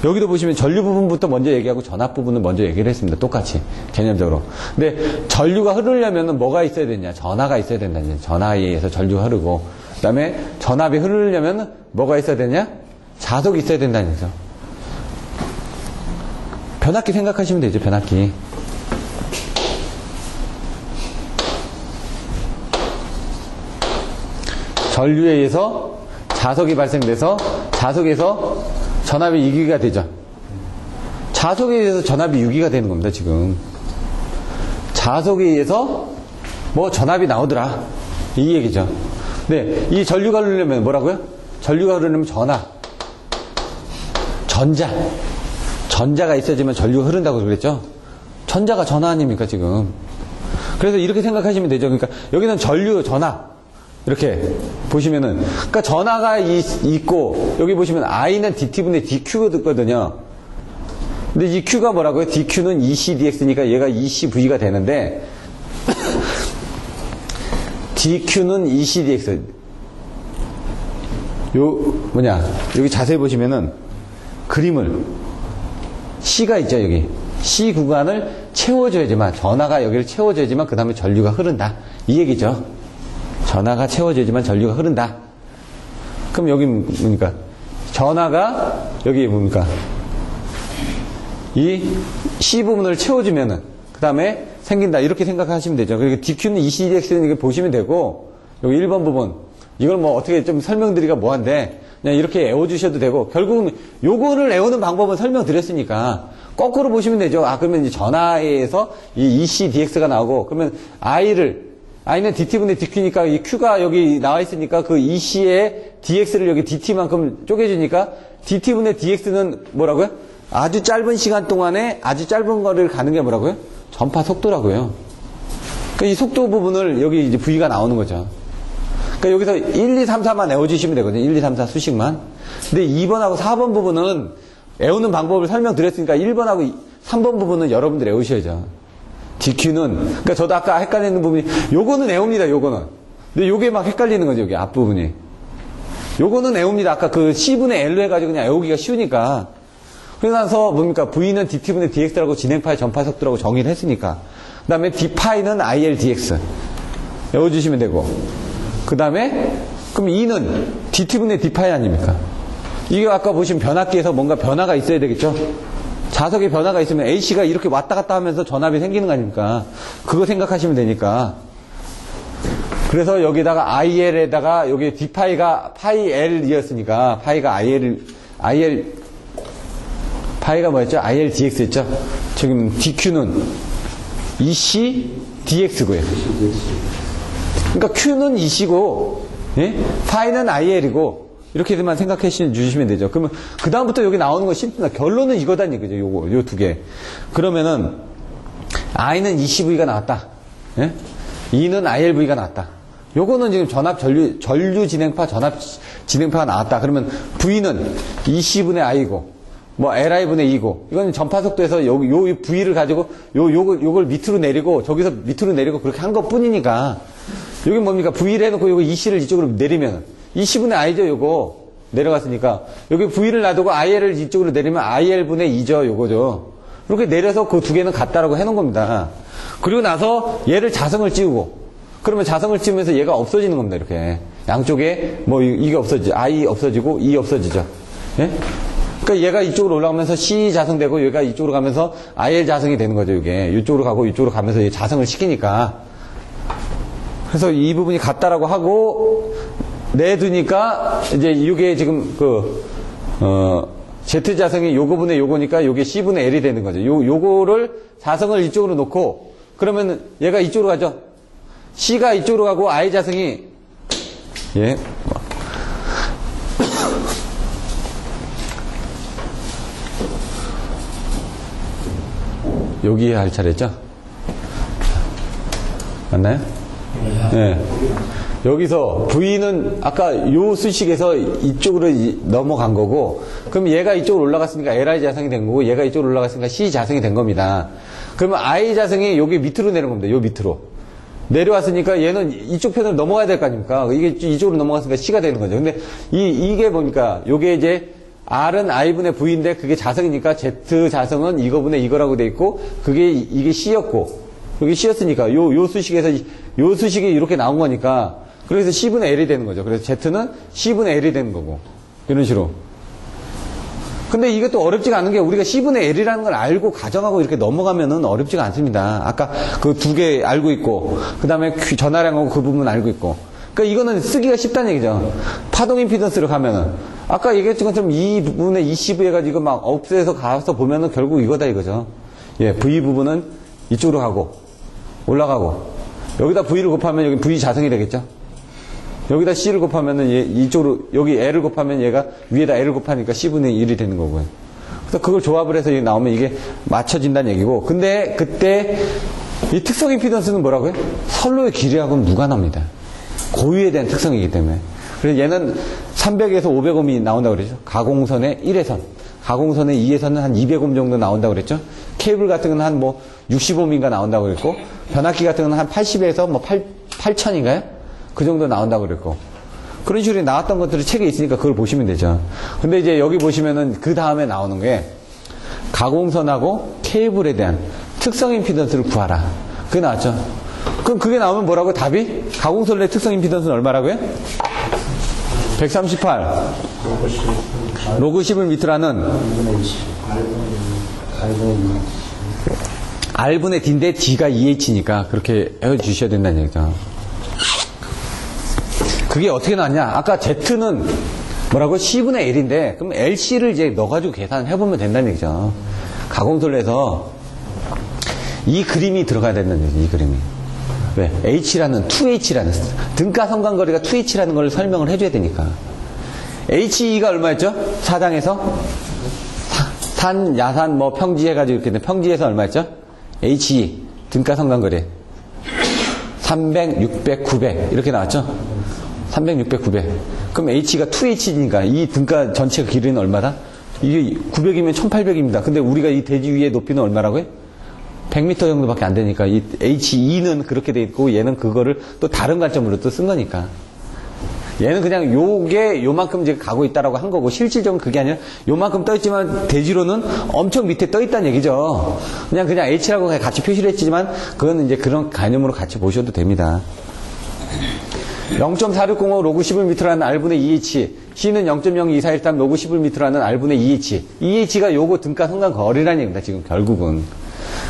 여기도 보시면 전류 부분부터 먼저 얘기하고 전압 부분을 먼저 얘기를 했습니다. 똑같이 개념적으로. 근데 전류가 흐르려면 뭐가 있어야 되냐? 전하가 있어야 된다는 전하에 의해서 전류가 흐르고, 그다음에 전압이 흐르려면 뭐가 있어야 되냐? 자석이 있어야 된다는 거죠. 변압기 생각하시면 되죠. 변압기. 전류에 의해서 자석이 발생돼서 자석에서 전압이 유기가 되죠. 자석에 의해서 전압이 유기가 되는 겁니다. 지금 자석에 의해서 뭐 전압이 나오더라 이 얘기죠. 네, 이 전류가 흐르려면 뭐라고요? 전류가 흐르려면 전자가 있어야지만 전류가 흐른다고 그랬죠. 전자가 전하 아닙니까 지금. 그래서 이렇게 생각하시면 되죠. 그러니까 여기는 전류 전하 이렇게 보시면은, 그러니까 전하가 있고, 여기 보시면 I는 dt분의 dq거든요. 근데 이 q가 뭐라고요? dq는 ECdx니까 얘가 ECV가 되는데, dq는 ECdx. 여기 자세히 보시면은, 그림을, C가 있죠, 여기. C 구간을 채워줘야지만, 전하가 여기를 채워줘야지만, 그 다음에 전류가 흐른다. 이 얘기죠. 전하가 채워져야지만 전류가 흐른다. 그럼 여기 뭡니까? 전하가 여기 뭡니까? 이 C 부분을 채워주면은 그 다음에 생긴다. 이렇게 생각하시면 되죠. 그러니까 DQ는 ECDX는 보시면 되고, 여기 1번 부분 이걸 뭐 어떻게 좀 설명드리기가 뭐한데 그냥 이렇게 외워주셔도 되고, 결국은 요거를 외우는 방법은 설명드렸으니까 거꾸로 보시면 되죠. 그러면 이제 전하에서 이 ECDX가 나오고, 그러면 I는 dt분의 dq니까 이 q가 여기 나와 있으니까 그 EC의 dx를 여기 dt만큼 쪼개주니까 dt분의 dx는 뭐라고요? 아주 짧은 시간 동안에 아주 짧은 거리를 가는 게 뭐라고요? 전파 속도라고요. 그러니까 이 속도 부분을 여기 이제 V가 나오는 거죠. 그러니까 여기서 1, 2, 3, 4만 외워주시면 되거든요. 1, 2, 3, 4 수식만. 근데 2번하고 4번 부분은 외우는 방법을 설명드렸으니까 1번하고 3번 부분은 여러분들 외우셔야죠. DQ는, 그러니까 저도 아까 헷갈리는 부분이, 요거는 외웁니다, 요거는. 근데 요게 막 헷갈리는 거죠, 여기 앞부분이. 요거는 외웁니다. 아까 그 C분의 L로 해가지고 그냥 외우기가 쉬우니까. 그러면서 뭡니까? V는 DT분의 DX라고 진행파의 전파 속도라고 정의를 했으니까. 그 다음에 D파이는 IL DX. 외워주시면 되고. 그 다음에, 그럼 E는 DT분의 D파이 아닙니까? 이게 아까 보신 변압기에서 뭔가 변화가 있어야 되겠죠? 자석에 변화가 있으면 A씨가 이렇게 왔다 갔다 하면서 전압이 생기는 거 아닙니까? 그거 생각하시면 되니까. 그래서 여기다가 IL에다가 여기 D파이가 파이 L이었으니까 파이가 파이가 뭐였죠? IL DX였죠? 지금 DQ는 EC DX고요. 그러니까 Q는 EC고, 예? 파이는 IL이고, 이렇게만 생각해 주시면 되죠. 그러면, 그다음부터 여기 나오는 건 쉽습니다. 결론은 이거다니, 그죠? 요 두 개. 그러면은, I는 ECV가 나왔다. 예? E는 ILV가 나왔다. 요거는 지금 전류 진행파, 전압 진행파가 나왔다. 그러면 V는 EC분의 I고, 뭐 LI분의 E고, 이건 전파 속도에서 요 V를 가지고, 요걸 밑으로 내리고, 저기서 밑으로 내리고 그렇게 한 것 뿐이니까, 여기 뭡니까? V를 해놓고 요거 EC를 이쪽으로 내리면, EC분의 I죠, 요거. 내려갔으니까. 여기 V를 놔두고 IL을 이쪽으로 내리면 IL분의 2죠, 요거죠. 이렇게 내려서 그 두 개는 같다라고 해놓은 겁니다. 그리고 나서 얘를 자성을 찌우고, 그러면 자성을 찌우면서 얘가 없어지는 겁니다, 이렇게. 양쪽에, 뭐, 이게 없어지죠. I 없어지고, E 없어지죠. 예? 그러니까 얘가 이쪽으로 올라가면서 C 자성되고, 얘가 이쪽으로 가면서 IL 자성이 되는 거죠, 이게. 이쪽으로 가고, 이쪽으로 가면서 얘 자성을 시키니까. 그래서 이 부분이 같다라고 하고, 내두니까, 이제 이게 지금 Z자성이 요거분의 요거니까 요게 C분의 L이 되는 거죠. 요거를 자성을 이쪽으로 놓고, 그러면 얘가 이쪽으로 가죠. C가 이쪽으로 가고 I자성이, 예. 여기에 할 차례죠? 맞나요? 네. 여기서 V는 아까 요 수식에서 이쪽으로 넘어간 거고, 그럼 얘가 이쪽으로 올라갔으니까 LI 자성이 된 거고, 얘가 이쪽으로 올라갔으니까 C 자성이 된 겁니다. 그러면 I 자성이 여기 밑으로 내려온 겁니다. 요 밑으로. 내려왔으니까 얘는 이쪽 편으로 넘어가야 될 거 아닙니까? 이게 이쪽으로 넘어갔으니까 C가 되는 거죠. 근데 이게 보니까 요게 이제 R은 I분의 V인데 그게 자성이니까 Z 자성은 이거분의 이거라고 돼 있고 이게 C였고 여기 C였으니까 요 수식에서 요 수식이 이렇게 나온 거니까 그래서 C분의 L이 되는 거죠. 그래서 Z는 C분의 L이 되는 거고 이런 식으로. 근데 이게 또 어렵지가 않은 게 우리가 C분의 L이라는 걸 알고 가정하고 이렇게 넘어가면은 어렵지가 않습니다. 아까 그 두 개 알고 있고 그 다음에 전하량하고 그 부분 알고 있고 그러니까 이거는 쓰기가 쉽다는 얘기죠. 파동 임피던스를 가면은 아까 얘기했던 것처럼 이 부분에 ECV 해가지고 막 없애서 가서 보면은 결국 이거다 이거죠. 예, V 부분은 이쪽으로 가고 올라가고 여기다 V를 곱하면 여기 V 자성이 되겠죠. 여기다 C를 곱하면은 이쪽으로 여기 L을 곱하면 얘가 위에다 L을 곱하니까 C분의 1이 되는 거고요. 그래서 그걸 조합을 해서 나오면 이게 맞춰진다는 얘기고 근데 그때 이 특성 임피던스는 뭐라고요? 선로의 길이하고는 무관합니다. 고유에 대한 특성이기 때문에. 그래서 얘는 300에서 500옴이 나온다고 그랬죠. 가공선의 1회선. 가공선의 2회선은 한 200옴 정도 나온다고 그랬죠. 케이블 같은 건 한 뭐 60옴인가 나온다고 그랬고, 변압기 같은 건 한 80에서 뭐 8000인가요? 그 정도 나온다고 그랬고. 그런 식으로 나왔던 것들이 책에 있으니까 그걸 보시면 되죠. 근데 이제 여기 보시면은 그 다음에 나오는 게 가공선하고 케이블에 대한 특성 임피던스를 구하라. 그게 나왔죠. 그럼 그게 나오면 뭐라고요? 답이? 가공선의 특성 임피던스는 얼마라고요? 138. 로그 10을 밑으로는 R분의 D인데 D가 2H니까 그렇게 해주셔야 된다는 얘기죠. 그게 어떻게 나왔냐? 아까 Z는 뭐라고? C분의 L인데 그럼 LC를 이제 넣어가지고 계산해보면 된다는 얘기죠. 가공선에서 이 그림이 들어가야 된다는 얘기죠. 이 그림이. 왜? H라는 2H라는 등가 성간거리가 2H라는 걸 설명을 해줘야 되니까. HE가 얼마였죠? 사장에서 산, 야산, 뭐 평지 해가지고 이렇게 평지에서 얼마였죠? HE 등가 성간거리 300, 600, 900 이렇게 나왔죠? 300, 600, 900. 그럼 H가 2H니까 이 등가 전체 길이는 얼마다? 이게 900이면 1800입니다. 근데 우리가 이 대지 위의 높이는 얼마라고요? 100m 정도밖에 안 되니까 이 HE는 그렇게 돼 있고 얘는 그거를 또 다른 관점으로 또 쓴 거니까 얘는 그냥 요게 요만큼 이제 가고 있다라고 한 거고 실질적으로 그게 아니라 요만큼 떠 있지만 대지로는 엄청 밑에 떠 있다는 얘기죠. 그냥 H라고 같이 표시를 했지만 그거는 이제 그런 개념으로 같이 보셔도 됩니다. 0.4605 로그 10을 밑으로는 R분의 2H C는 0.0241 로그 10을 밑으로는 R분의 2H 2H가 요거 등가 성간 거리라는 얘기입니다. 지금 결국은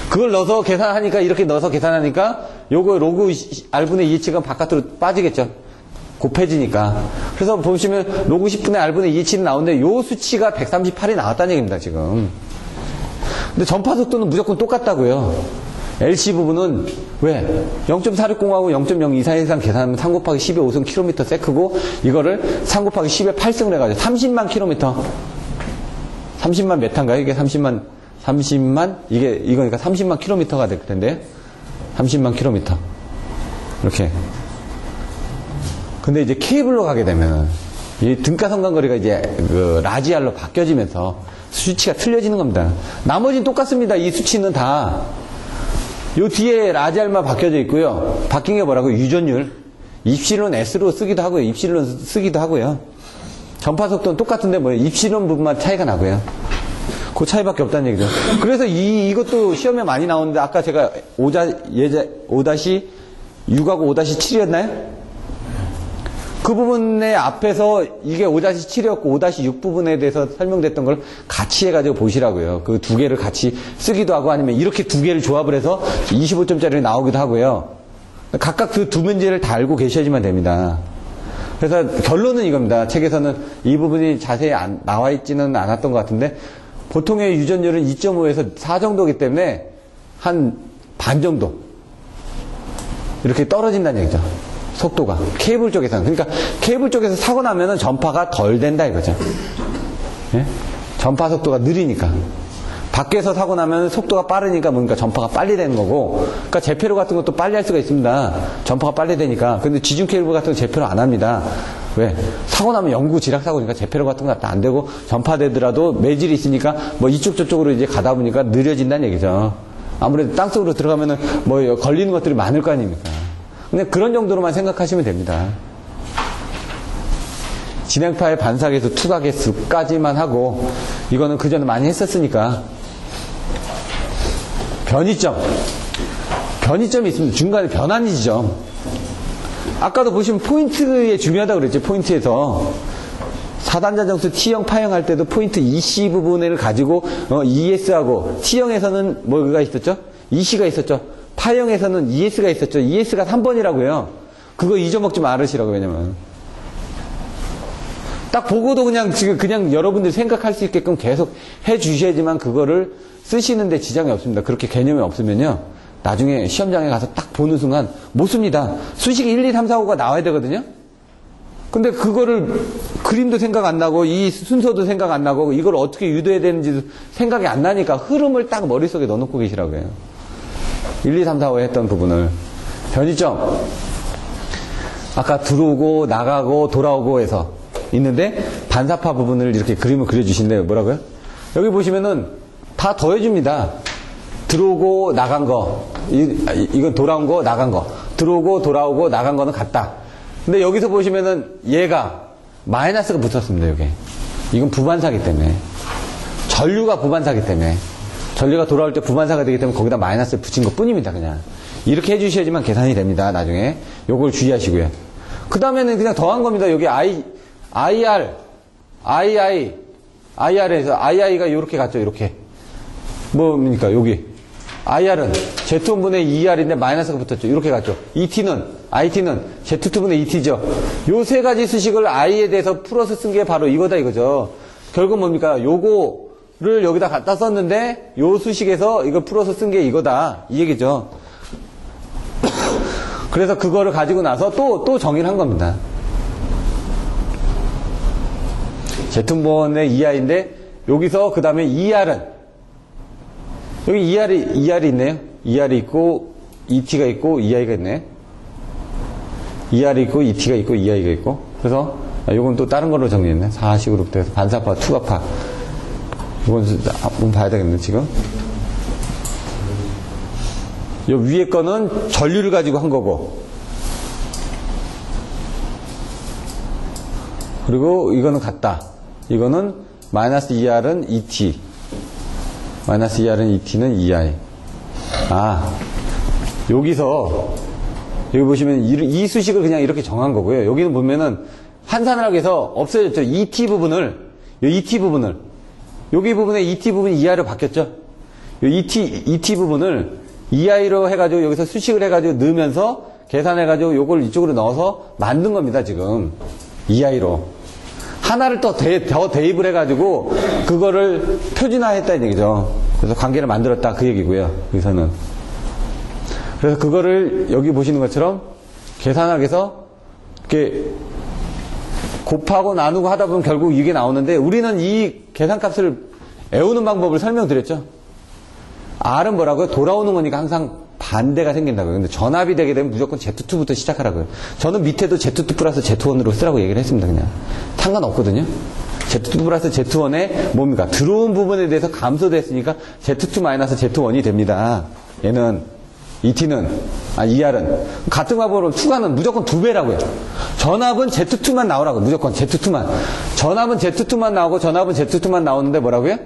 그걸 넣어서 계산하니까 이렇게 넣어서 계산하니까 요거 로그 R분의 2H가 바깥으로 빠지겠죠. 곱해지니까. 그래서 보시면 로그 10분의 R분의 2H는 나오는데 요 수치가 138이 나왔다는 얘기입니다. 지금. 근데 전파 속도는 무조건 똑같다고요. LC 부분은 왜? 0.460하고 0.024 이상 계산하면 3 곱하기 10의 5승 킬로미터 세크고 이거를 3 곱하기 10의 8승을 해가지고 30만 킬로미터 30만 메타인가요? 이게 30만 이거니까 30만 킬로미터가 될 텐데 30만 킬로미터 이렇게. 근데 이제 케이블로 가게 되면 이 등가 성간거리가 이제 그 라지알로 바뀌어지면서 수치가 틀려지는 겁니다. 나머지는 똑같습니다. 이 수치는 다. 요 뒤에 라지알만 바뀌어져 있고요. 바뀐 게 뭐라고? 유전율. 입실론 S로 쓰기도 하고요. 입실론 쓰기도 하고요. 전파 속도는 똑같은데 뭐 입실론 부분만 차이가 나고요. 그 차이밖에 없다는 얘기죠. 그래서 이것도 시험에 많이 나오는데 아까 제가 5-6하고 5-7이었나요? 그 부분의 앞에서 이게 5-7이었고 5-6 부분에 대해서 설명됐던 걸 같이 해가지고 보시라고요. 그 두 개를 같이 쓰기도 하고 아니면 이렇게 두 개를 조합을 해서 25점짜리 나오기도 하고요. 각각 그 두 문제를 다 알고 계셔야지만 됩니다. 그래서 결론은 이겁니다. 책에서는 이 부분이 자세히 나와 있지는 않았던 것 같은데 보통의 유전율은 2.5에서 4 정도이기 때문에 한 반 정도 이렇게 떨어진다는 얘기죠. 속도가 케이블 쪽에서는. 그러니까 케이블 쪽에서 사고 나면은 전파가 덜 된다 이거죠. 예? 전파 속도가 느리니까. 밖에서 사고 나면 속도가 빠르니까 뭔가 전파가 빨리 되는 거고. 그러니까 재폐로 같은 것도 빨리 할 수가 있습니다. 전파가 빨리 되니까. 근데 지중 케이블 같은 건 재폐로 안 합니다. 왜? 사고 나면 영구 지락 사고니까 재폐로 같은 거 안 되고 전파되더라도 매질이 있으니까 뭐 이쪽 저쪽으로 이제 가다 보니까 느려진다는 얘기죠. 아무래도 땅속으로 들어가면은 뭐 걸리는 것들이 많을 거 아닙니까? 그냥 그런 정도로만 생각하시면 됩니다. 진행파의 반사계수, 투과계수까지만 하고, 이거는 그전에 많이 했었으니까. 변이점이 있습니다. 중간에 변환 지점. 아까도 보시면 포인트에 중요하다고 그랬죠. 포인트에서. 4단자 정수 T형 파형 할 때도 포인트 EC 부분을 가지고 ES하고, T형에서는 뭐가 있었죠? EC가 있었죠. 파형에서는 ES가 있었죠. ES가 3번이라고요. 그거 잊어먹지 말으시라고. 왜냐면 딱 보고도 그냥 여러분들이 생각할 수 있게끔 계속 해 주셔야지만 그거를 쓰시는데 지장이 없습니다. 그렇게 개념이 없으면요, 나중에 시험장에 가서 딱 보는 순간 못 씁니다. 수식이 1, 2, 3, 4, 5가 나와야 되거든요. 근데 그거를 그림도 생각 안 나고 이 순서도 생각 안 나고 이걸 어떻게 유도해야 되는지도 생각이 안 나니까 흐름을 딱 머릿속에 넣어놓고 계시라고 해요. 1, 2, 3, 4, 5 했던 부분을. 변이점. 아까 들어오고 나가고 돌아오고 해서 있는데 반사파 부분을 이렇게 그림을 그려주신대요. 뭐라고요? 여기 보시면은 다 더해줍니다. 들어오고 나간 거, 이건 돌아온 거, 나간 거. 들어오고 돌아오고 나간 거는 같다. 근데 여기서 보시면은 얘가 마이너스가 붙었습니다. 여기. 이건 부반사기 때문에. 전류가 부반사기 때문에. 전류가 돌아올 때 부반사가 되기 때문에 거기다 마이너스를 붙인 것 뿐입니다. 그냥. 이렇게 해주셔야지만 계산이 됩니다. 나중에. 요걸 주의하시고요. 그 다음에는 그냥 더한 겁니다. 여기 IR에서 II가 이렇게 갔죠. 이렇게. 뭡니까? 여기. IR은 Z1분의 2R인데 마이너스가 붙었죠. 이렇게 갔죠. IT는 Z2분의 ET죠. 요 세 가지 수식을 I에 대해서 풀어서 쓴 게 바로 이거다 이거죠. 결국 뭡니까? 요거를 여기다 갖다 썼는데 요 수식에서 이거 풀어서 쓴 게 이거다. 이 얘기죠. 그래서 그거를 가지고 나서 또 정의를 한 겁니다. Z1번의 2R인데 여기서 그 다음에 2R은 여기 ER이 있네요. ER이 있고 ET가 있고 EI가 있네. ER이 있고 ET가 있고 EI가 있고. 그래서 요건 또 다른 걸로 정리했네. 4식으로 돼서 반사파, 투과파. 이건 한번 봐야 되겠네 지금. 요 위에 거는 전류를 가지고 한 거고. 그리고 이거는 같다. 이거는 마이너스 ER은 ET. 마이너스 ER은 ET는 EI. 여기서, 여기 보시면 이 수식을 그냥 이렇게 정한 거고요. 여기는 보면은 환산을 해서 없어졌죠. ET 부분을, 여기 부분에 ET 부분이 EI로 바뀌었죠. 요 ET 부분을 EI로 해가지고 여기서 수식을 해가지고 넣으면서 계산해가지고 요걸 이쪽으로 넣어서 만든 겁니다, 지금. EI로. 하나를 더 대입을 해가지고 그거를 표준화했다 이 얘기죠. 그래서 관계를 만들었다 그 얘기고요. 여기서는. 그래서 그거를 여기 보시는 것처럼 계산하기 위해서 이렇게 곱하고 나누고 하다 보면 결국 이게 나오는데 우리는 이 계산값을 외우는 방법을 설명드렸죠. R은 뭐라고요? 돌아오는 거니까 항상 반대가 생긴다고요. 근데 전압이 되게 되면 무조건 Z2부터 시작하라고요. 저는 밑에도 Z2 플러스 Z1으로 쓰라고 얘기를 했습니다. 그냥. 상관없거든요. Z2 플러스 Z1에 뭡니까? 들어온 부분에 대해서 감소됐으니까 Z2 마이너스 Z1이 됩니다. 얘는, ER은. 같은 방법으로 투과는 무조건 2배라고요. 전압은 Z2만 나오라고. 무조건 Z2만. 전압은 Z2만 나오고 전압은 Z2만 나오는데 뭐라고요?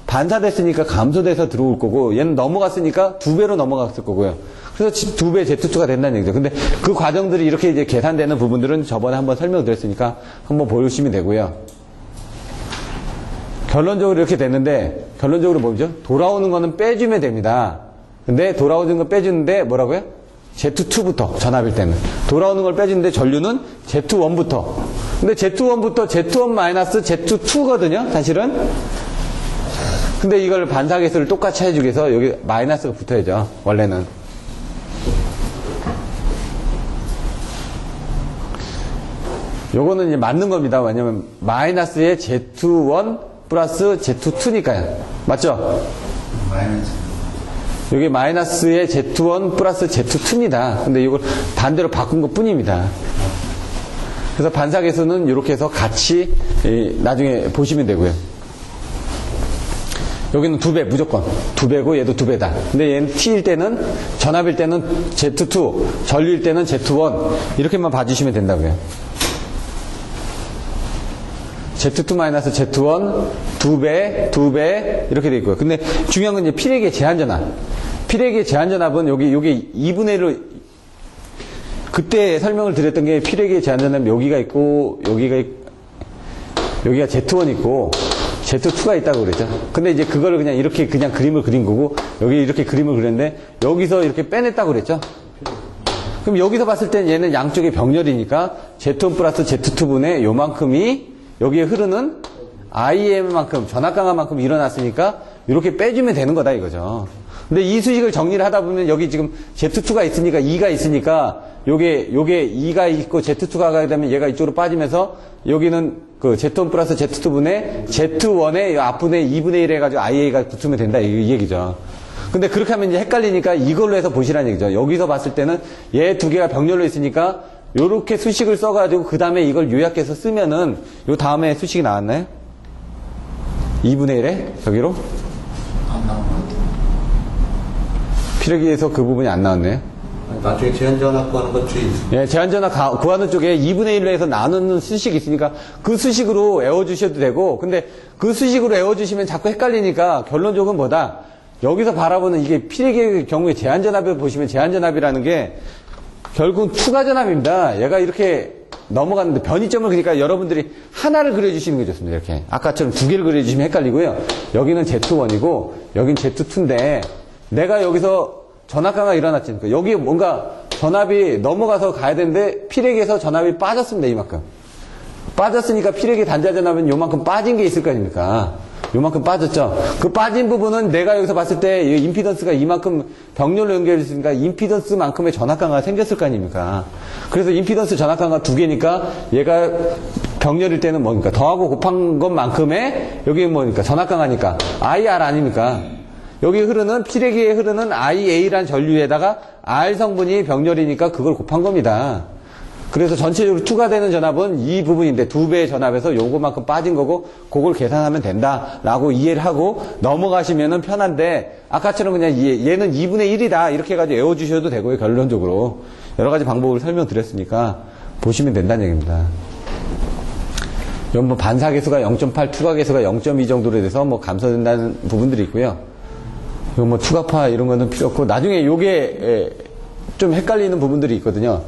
반사됐으니까 감소돼서 들어올 거고 얘는 넘어갔으니까 2배로 넘어갔을 거고요. 그래서 2배 Z2가 된다는 얘기죠. 근데 그 과정들이 이렇게 이제 계산되는 부분들은 저번에 한번 설명드렸으니까 한번 보시면 되고요. 결론적으로 이렇게 됐는데 결론적으로 뭐죠? 돌아오는 거는 빼주면 됩니다. 근데 돌아오는 거 빼주는데 뭐라고요? Z2부터 전압일 때는 돌아오는 걸 빼주는데 전류는 Z1부터. 근데 Z1부터 Z1 마이너스 Z2거든요. 사실은. 근데 이걸 반사계수를 똑같이 해주기 위해서 여기 마이너스가 붙어야죠. 원래는. 요거는 이제 맞는 겁니다. 왜냐면 마이너스의 Z1 플러스 Z2니까요. 맞죠? 마이너스. 여기 마이너스의 Z1 플러스 Z2입니다. 근데 이걸 반대로 바꾼 것 뿐입니다. 그래서 반사계수는 이렇게 해서 같이 나중에 보시면 되고요. 여기는 2배, 무조건. 2배고 얘도 2배다. 근데 얘는 T일 때는, 전압일 때는 Z2, 전류일 때는 Z1. 이렇게만 봐주시면 된다고요. Z2-Z1, 2배, 2배, 이렇게 돼 있고요. 근데 중요한 건 이제 필액의 제한전압. 필액의 제한전압은 요게 2분의 1로, 그때 설명을 드렸던 게 필액의 제한전압 여기가 있고, 여기가 Z1 있고, Z2가 있다고 그랬죠. 근데 이제 그거를 그냥 이렇게 그냥 그림을 그린 거고, 여기 이렇게 그림을 그렸는데, 여기서 이렇게 빼냈다고 그랬죠. 그럼 여기서 봤을 땐 얘는 양쪽의 병렬이니까, Z1 플러스 Z2분의 요만큼이 여기에 흐르는 IM만큼, 전압 강화만큼 일어났으니까, 이렇게 빼주면 되는 거다 이거죠. 근데 이 수식을 정리를 하다 보면 여기 지금 Z2가 있으니까, 2가 있으니까, 요게 2가 있고 Z2가 가게 되면 얘가 이쪽으로 빠지면서 여기는 그 Z1 플러스 Z2분의 Z1의 앞분의 2분의 1 해가지고 IA가 붙으면 된다 이 얘기죠. 근데 그렇게 하면 이제 헷갈리니까 이걸로 해서 보시라는 얘기죠. 여기서 봤을 때는 얘 두 개가 병렬로 있으니까 요렇게 수식을 써가지고 그 다음에 이걸 요약해서 쓰면은 요 다음에 수식이 나왔나요? 2분의 1에 저기로? 안 나온 것 같아요. 필요기에서 그 부분이 안 나왔네요. 나중에 제한전압 구하는 것 주의 있습니다. 예, 제한전압 구하는 쪽에 2분의 1로 해서 나누는 수식이 있으니까 그 수식으로 외워주셔도 되고, 근데 그 수식으로 외워주시면 자꾸 헷갈리니까 결론적으로 뭐다? 여기서 바라보는 이게 필액의 경우에 제한전압을 보시면 제한전압이라는 게 결국 추가전압입니다. 얘가 이렇게 넘어갔는데 변이점을 그러니까 여러분들이 하나를 그려주시는 게 좋습니다. 이렇게. 아까처럼 두 개를 그려주시면 헷갈리고요. 여기는 Z1이고, 여긴 Z2인데, 내가 여기서 전압 강화가 일어났으니까 여기 뭔가 전압이 넘어가서 가야 되는데 필액에서 전압이 빠졌습니다. 이만큼 빠졌으니까 필액의 단자 전압은 요만큼 빠진 게 있을 거 아닙니까? 요만큼 빠졌죠. 그 빠진 부분은 내가 여기서 봤을 때 임피던스가 이만큼 병렬로 연결됐으니까 임피던스만큼의 전압 강화가 생겼을 거 아닙니까? 그래서 임피던스 전압 강화가 두 개니까 얘가 병렬일 때는 뭡니까? 더하고 곱한 것만큼의 여기 뭐니까 전압 강화니까 IR 아닙니까? 여기 흐르는 필액기에 흐르는 IA란 전류에다가 R 성분이 병렬이니까 그걸 곱한 겁니다. 그래서 전체적으로 투과되는 전압은 이 부분인데 2배의 전압에서 요거만큼 빠진 거고 그걸 계산하면 된다라고 이해를 하고 넘어가시면은 편한데 아까처럼 그냥 얘는 2분의 1이다 이렇게 해가지고 외워주셔도 되고요. 결론적으로 여러 가지 방법을 설명드렸으니까 보시면 된다는 얘기입니다. 이건 뭐 반사계수가 0.8, 투과계수가 0.2 정도로 돼서 뭐 감소된다는 부분들이 있고요. 이거 뭐 투과파 이런 거는 필요 없고 나중에 요게 좀 헷갈리는 부분들이 있거든요.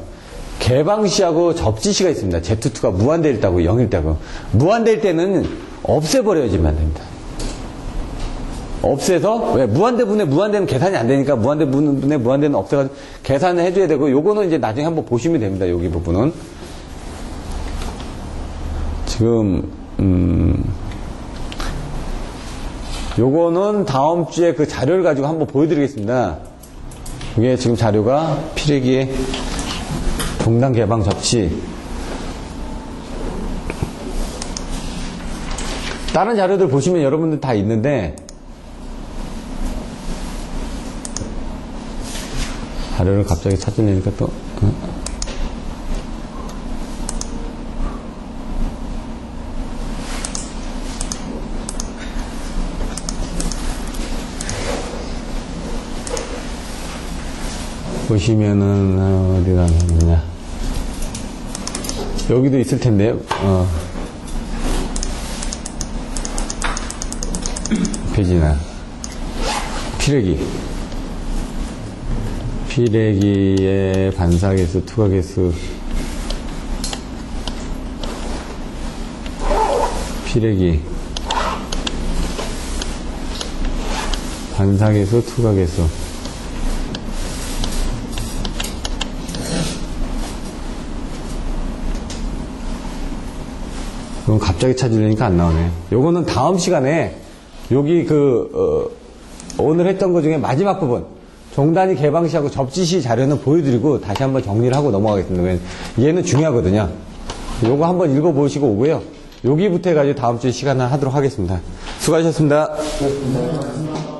개방시하고 접지시가 있습니다. Z2가 무한대일 때하고 0일 때하고 무한대일 때는 없애버려야지만 됩니다. 없애서 왜 무한대분의 무한대는 계산이 안 되니까 무한대분의 무한대는 없애가지고 계산을 해줘야 되고 요거는 이제 나중에 한번 보시면 됩니다. 여기 부분은 지금 요거는 다음 주에 그 자료를 가지고 한번 보여드리겠습니다. 이게 지금 자료가 필액기의 동당 개방 접시. 다른 자료들 보시면 여러분들 다 있는데 자료를 갑자기 찾으려니까 또 보시면은 어디가 있느냐 여기도 있을 텐데요. 페이지나 필액기의 반사계수, 투과계수, 필액기 반사계수, 투과계수. 그럼 갑자기 찾으려니까 안 나오네. 요거는 다음 시간에 여기 오늘 했던 것 중에 마지막 부분 종단위 개방시하고 접지시 자료는 보여드리고 다시 한번 정리를 하고 넘어가겠습니다. 얘는 중요하거든요. 요거 한번 읽어보시고 오고요. 여기부터 해가지고 다음 주에 시간을 하도록 하겠습니다. 수고하셨습니다. 고맙습니다.